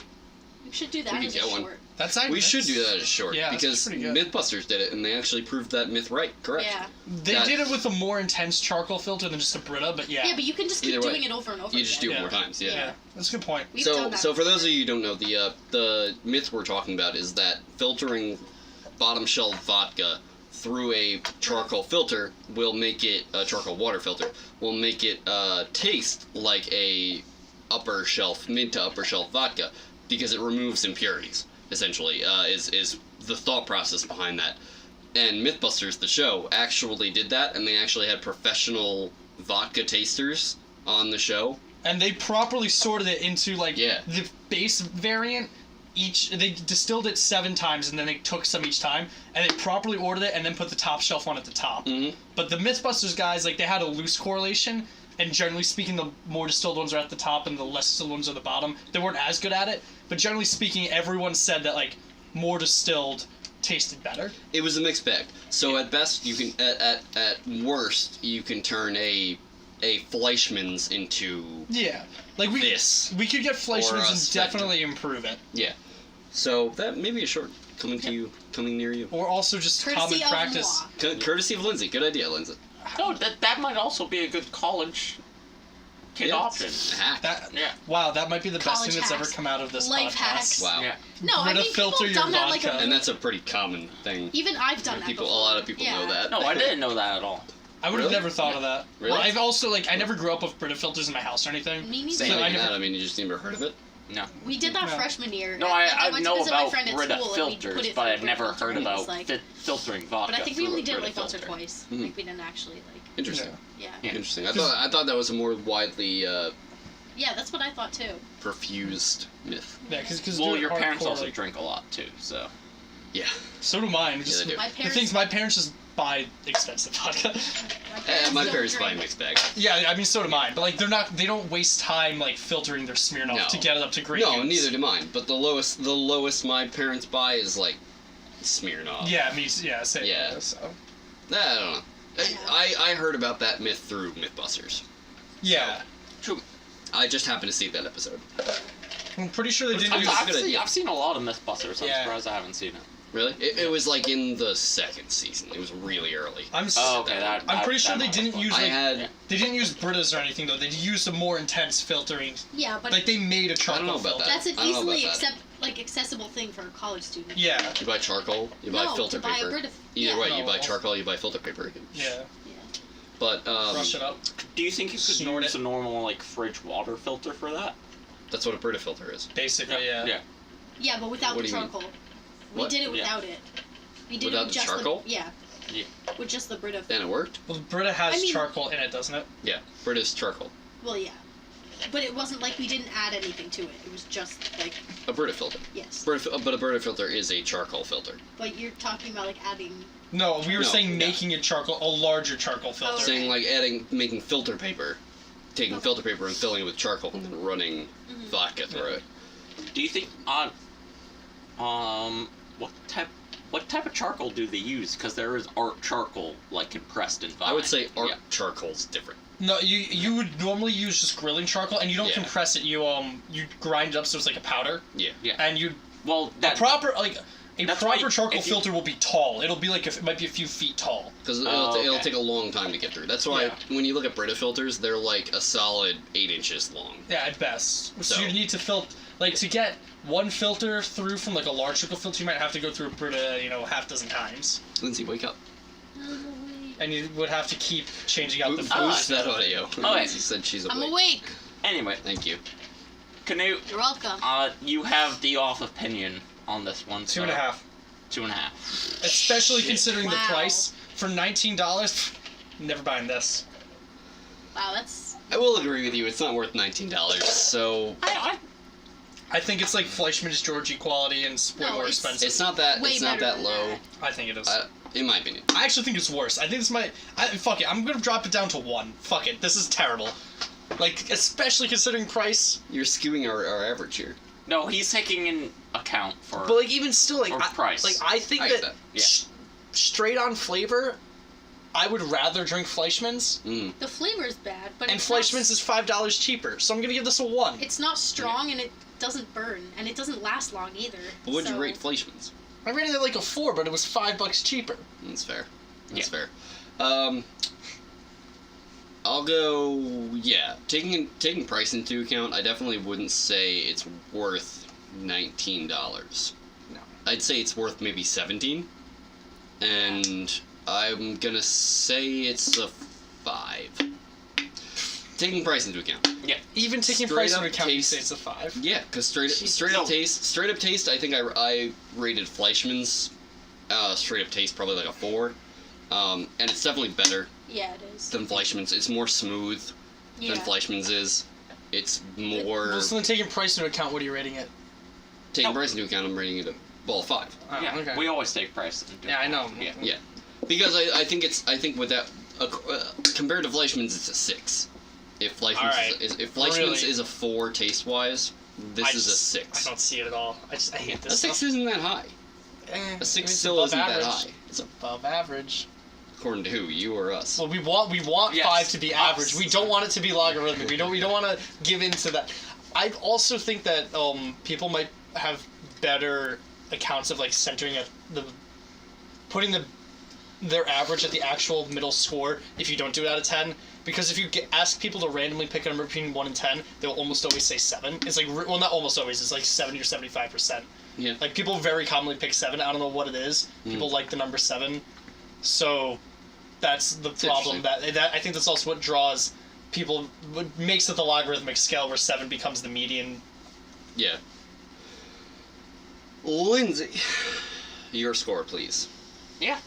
We should do that We could as a get one. short. That's We should do that as short Yeah, that's because pretty good. Mythbusters did it and they actually proved that myth right. Correct. Yeah. They That- did it with a more intense charcoal filter than just a Brita, but yeah. Yeah, but you can just keep Either way, doing it over and over. You just do again. it more times. Yeah. Yeah, that's a good point. We've done that So for those before. of you who don't know, the myth we're talking about is that filtering bottom shelf vodka through a charcoal filter will make it a charcoal water filter will make it taste like a upper shelf mid to upper shelf vodka because it removes impurities. Essentially, is the thought process behind that. And Mythbusters, the show, actually did that, and they actually had professional vodka tasters on the show. And they properly sorted it into, like, Yeah. the base variant. They distilled it 7 times, and then they took some each time, and they properly ordered it, and then put the top shelf one at the top. Mhm. But the Mythbusters guys, like, they had a loose correlation, and generally speaking, the more distilled ones are at the top, and the less distilled ones are at the bottom. They weren't as good at it, but generally speaking, everyone said that, like, more distilled tasted better. It was a mixed bag. So at best, you can at worst, you can turn a Fleischmann's into Yeah. Like, we could get Fleischmann's and Spectre. definitely improve it. yeah. So that may be a short coming near you. Or also just common Courtesy of practice. moi. Courtesy of Lindsay. Good idea, Lindsay. No, that might also be a good college kid option. Hack. That, Yeah. wow, that might be the best College thing that's ever hacks. come out of this Life podcast. hacks. Wow. Yeah. No, I Brita mean, filter people your done that like vodka. a... And that's a pretty common thing. Even I've done that People, before. a lot of people Yeah. know that. No, I didn't know that at all. I would have Really? never thought of that. Really? I've also, like, I never grew up with Brita filters in my house or anything. Me neither. Saying So I like never- that, I mean, you just never heard of it. No. We did that No. freshman year. No, Like, I went to know visit my about friend at Brita school, and we put filters, it but through a I've Brita never filter, heard and it was about like- filtering vodka. But I think we through only a did it Brita like once or filter. twice. Mhm. Like we didn't actually like. Interesting. Yeah. Yeah. Interesting. I thought that was a more widely Yeah, that's what I thought too. perfused myth. Yeah, because Well, your parents also drink a lot too, so. Yeah. So do mine. Just, they do. My the parents. thing's, my parents just buy expensive vodka. My don't parents buy a drink. mixed bag. Yeah, I mean, so do mine. But, like, they don't waste time, like, filtering their Smirnoff No. to get it up to great No, use. neither do mine. But the lowest my parents buy is like Smirnoff. Yeah, same. Yeah. So. I don't know. I heard about that myth through Mythbusters. Yeah. True. I just happened to see that episode. I'm pretty sure they didn't I've, use... a good idea. I've seen a lot of Mythbusters. I'm Yeah. surprised I haven't seen it. Really? It was like in the second season. It was really early. Oh, okay. I'm pretty sure they might didn't explain. use, I like... had. They didn't use Britas or anything, though. They used a more intense filtering. Yeah, but Like, they made a charcoal know about filter. that. that's an I don't know easily about that. accessible thing for a college student. Yeah. You buy charcoal. You buy No, filter to buy a paper. Brita- Either yeah. way, you buy No. charcoal. You buy filter paper. Yeah. Yeah. But Brush it up. Do you think you could Snort use it. a normal like fridge water filter for that? that's what a Brita filter is. Basically, yeah. Yeah. Yeah, but without What the do you mean? charcoal. We What? did it Yeah. without it. We did Without it with the just charcoal? Yeah. Yeah. With just the Brita. And it worked. Well, Brita has I mean- charcoal in it, doesn't it? Yeah, Brita's charcoal. Well, yeah. But it wasn't like we didn't add anything to it. It was just like A Brita filter. yes. But a Brita filter is a charcoal filter. But you're talking about like adding. No, we were No, saying yeah. making a larger charcoal filter. Okay. Saying like making filter paper, taking Okay. filter paper and filling it with charcoal and then running Mhm. vodka through it. Do you think what type of charcoal do they use? Because there is art charcoal like compressed in vine. I would say art Yeah. charcoal's different. No, you would normally use just grilling charcoal, and you don't Yeah. compress it. You grind it up so it's like a powder, Yeah. Yeah. and you Well, that a proper That's why charcoal if you- filter will be tall. It'll be like it might be a few feet tall. Because Oh, it'll okay. take a long time to get through. That's why Yeah. when you look at Brita filters, they're like a solid 8 inches long. Yeah, at best. So, So- you need to to get one filter through from like a large charcoal filter, you might have to go through a Brita, half dozen times, Lindsay, wake up. and you would have to keep changing out the Who's filters. that audio? Okay. Lindsay said she's awake. I'm awake. Anyway, Thank you. Canute, You're welcome. you have the off opinion on this one. So 2.5. 2.5. Especially Shit. considering the Wow. price for $19. Never buying this. Wow, that's. I will agree with you. It's not worth $19. So I think it's like Fleischmann's Georgie quality and way No, more it's- expensive. it's not that. Way It's not better that than low. that. I think it is. In my opinion. I actually think it's worse. I think this might. Fuck it. I'm gonna drop it down to 1. Fuck it. This is terrible. Like, especially considering price. You're skewing our average here. No, he's taking in account for. But like, even still, like, Or price. I think I that, get that. Yeah. straight on flavor, I would rather drink Fleischmann's, Mm. The flavor's bad, but and it's not Fleischmann's is $5 cheaper. So I'm gonna give this a 1. It's not strong and it doesn't burn and it doesn't last long either. But what'd you so- rate Fleischmann's? I rated it like a 4, but it was $5 cheaper. That's fair. That's Yeah. fair. I'll go. Yeah, taking price into account, I definitely wouldn't say it's worth $19. No. I'd say it's worth maybe 17, and I'm gonna say it's a 5. Taking price into account. Even taking Straight price up into account, you taste. say it's a 5. Yeah, because straight No. up taste. I think I rated Fleischmann's straight up taste probably like a 4, and it's definitely better Yeah, it is. than Fleischmann's. It's more smooth Yeah. than Fleischmann's is. It's more... Well, so then taking price into account, what are you rating it? Taking price into account, I'm rating it a 5. Oh, Yeah, okay. we always take price. Yeah, I know. Yeah. Yeah. Because I think with that, compared to Fleischmann's, it's a 6. If Fleischmann's, Alright. if Fleischmann's Really? is a 4 taste-wise, this is a 6. I don't see it at all. I hate A this 6 stuff. isn't that high. A 6 it's still above isn't that average. high. It's above average. According to who? You or us? Well, we want Yes, 5 to be average. us. We don't want it to be logarithmic. We don't want to give in to that. I also think that people might have better accounts of like centering putting their average at the actual middle score if you don't do it out of 10. Because if you ask people to randomly pick a number between 1 and 10, they'll almost always say 7. It's like, well, not almost always. It's like 70 or 75%. Yeah. Like people very commonly pick 7. I don't know what it is. People like the number 7. So that's the problem. That I think that's also what draws people, what makes it the logarithmic scale where 7 becomes the median. Yeah. Lindsay, your score, please. Yeah.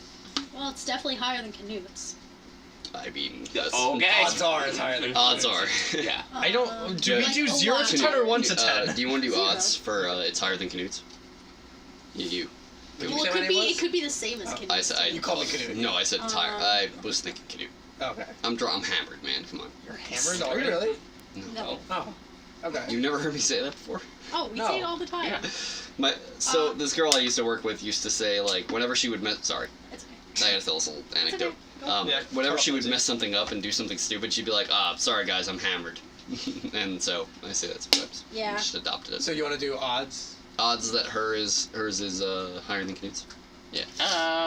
Well, it's definitely higher than Canute's. I mean, that's... Okay. Odds are it's higher than. Odds are. Yeah. I don't. Do we Like do a 0 lot. to 10 or 1 to 10? Do you want to do 0. odds for it's higher than Canute's? You. Did Well, you it say could my be. name It was? could be the same as Canute's. I said. You called me Canute. No, I said it's higher. I was thinking Canute. Okay. I'm hammered, man. Come on. You're hammered Are you already. really? No. Oh. Okay. You've never heard me say that before? Oh, we No. say it all the time. Yeah. This girl I used to work with used to say, like, whenever she would sorry, It's okay. I gotta tell this little anecdote. okay. Go Yeah, Whenever tell she it, would Lindsay. mess something up and do something stupid, she'd be like, sorry guys, I'm hammered. And so, I say that sometimes. Yeah. I just adopted it. So you want to do odds? Odds that hers is higher than Canute's. Yeah.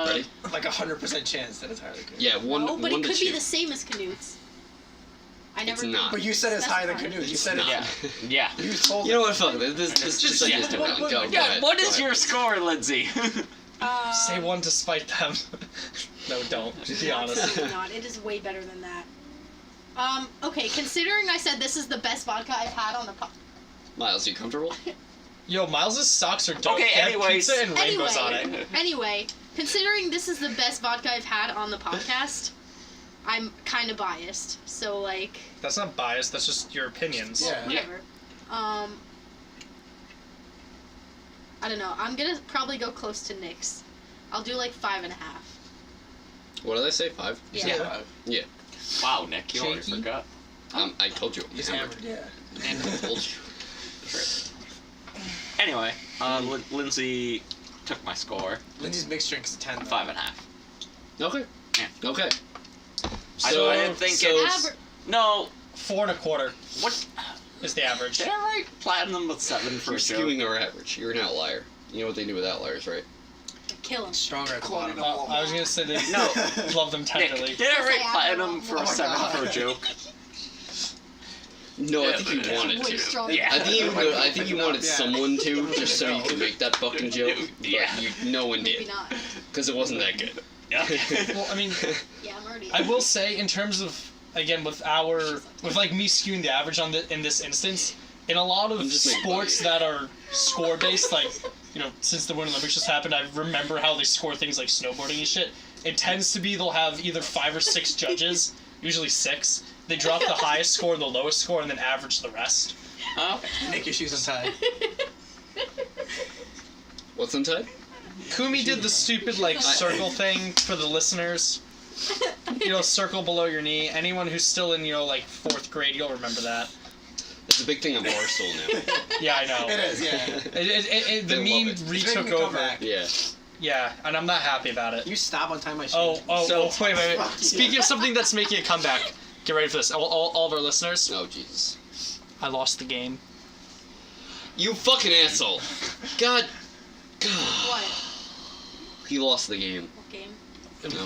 Ready? Like 100% chance that it's higher than Canute. Yeah, one No, but one it to could two. be the same as Canute's. I never. It's not. But you said it's higher than Specify. Canute. You It's said not. it. Yeah. You told You know what? Fuck it. This Just- like yeah. this. Go. Go Yeah. ahead. What Go is ahead. your score, Lindsay? Say 1 to spite them. No, don't. Be honest. Absolutely not. It is way better than that. Okay, considering I said this is the best vodka I've had on the Miles, you comfortable? Yo, Miles's socks are dope. Okay, They have anyways. pizza and rainbows on it. Anyway, considering this is the best vodka I've had on the podcast, I'm kind of biased. So like, That's not biased. That's just your opinions. Yeah. whatever. I don't know. I'm gonna probably go close to Nick's. I'll do like 5.5. What did I say? 5? You said Yeah. 5. Yeah. Wow, Nick, you already Shaky. forgot. I told you. I'm He's hammered. hammered. Yeah. And I told you. Anyway, Lindsay took my score. Lindsay's mixed drink's 10. though. 5.5. Okay. Yeah. Okay. I didn't think so it's- Aver- No, 4 1/4 what? is the average. Did I write platinum with 7 for you're a joke? skewing our average. You're an outlier. You know what they do with outliers, right? Kill him. Stronger at the bottom. I was gonna say they No. love them Nick, tenderly. did I Yes, write I am. platinum for Oh a my 7 God. for a joke? No, I Yeah, think you but- wanted Way to. stronger. Yeah. I think you wanted Yeah. someone to, just so you could make that fucking joke. But Yeah. no one Maybe did. not. Because it wasn't that good. Well, I mean, Yeah, I'm already. I will say in terms of again with like me skewing the average on in this instance, in a lot of I'm just making sports fun of that are score based, like since the Winter Olympics just happened, I remember how they score things like snowboarding and shit. It tends to be they'll have either 5 or 6 judges, usually 6. They drop the highest score and the lowest score, and then average the rest. Oh, okay. Nick, your shoes untied. What's inside? Kumi did the stupid circle thing for the listeners. Circle below your knee. Anyone who's still in 4th grade, you'll remember that. It's a big thing on Barstool now. Yeah, I know. It is, yeah. The They love meme it. It's retook making me come over. back. Yeah. Yeah, and I'm not happy about it. You stop untying my shoes. Wait. Fuck Speaking yeah. of something that's making a comeback, get ready for this. All of our listeners, Oh, Jesus. I lost the game. You fucking asshole. God. What? He lost the game. What game?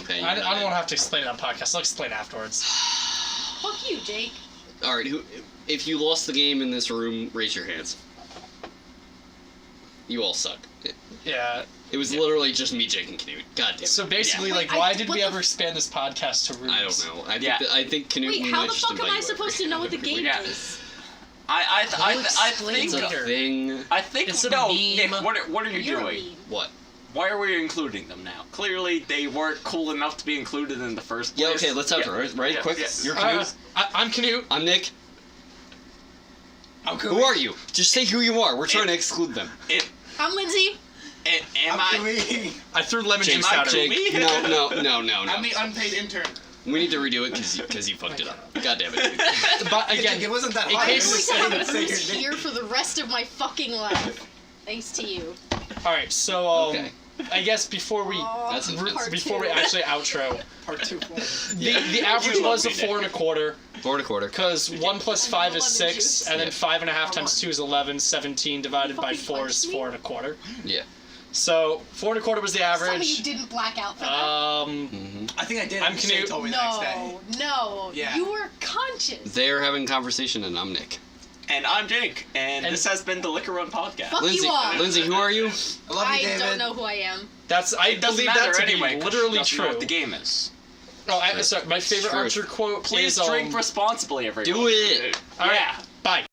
Okay. I don't want to have to explain it on podcast. I'll explain afterwards. Fuck you, Jake. Alright, if you lost the game in this room, raise your hands. You all suck. Yeah. It was literally just me, Jake, and Knut. God damn it. So basically, Yeah. like, Wait, why I- did what we the ever expand this podcast to rooms? I don't know. Yeah. I think Knut Wait, and how I the just fuck am invite I you supposed to know what the game Yeah. is? I We'll explain It's think a later. thing. I think It's a no, meme. Nick. What are you You're doing? mean. What? why are we including them now? Clearly, they weren't cool enough to be included in the first place. Yeah, okay, let's outro, right? Yeah, Quick. yeah. You're Canute. I'm Canute. I'm Nick. I'm cool. Who are you? Just say who you are. We're trying to exclude them. I'm Lindsay. Am I? Kumi. I threw lemon Jake, juice out of Jake, it. no. I'm the unpaid intern. We need to redo it because you fucked it up. God damn it. But again, It wasn't that in hard. I'm case- going to Say have your Bruce name. here for the rest of my fucking life. Thanks to you. all right. So Okay. I guess before we That's Part before we two. actually outro, Part 2. the average You love was a me, Nick. 4 1/4 4 1/4. because 1 plus 5 is 6, and then Yeah. 5.5 times 2 is 11. 17 divided by 4 is 4 1/4. Yeah. So 4 1/4 was the Some of you average. didn't black out for that. I think I did. I'm Shay Canute. told me the next day. No. Yeah. You were conscious. They're having conversation, and I'm Nick. And I'm Jake, and And- this has been the Liquor Run Podcast. Fuck Lindsay, you all. Lindsay, who are you? I love you, I David. don't know who I am. That's I It doesn't believe matter that to anyway, be 'cause literally she doesn't know true. what the game is. Oh, sorry, my favorite True. Archer quote Please is drink responsibly, everyone. Do it. All right, Yeah. bye.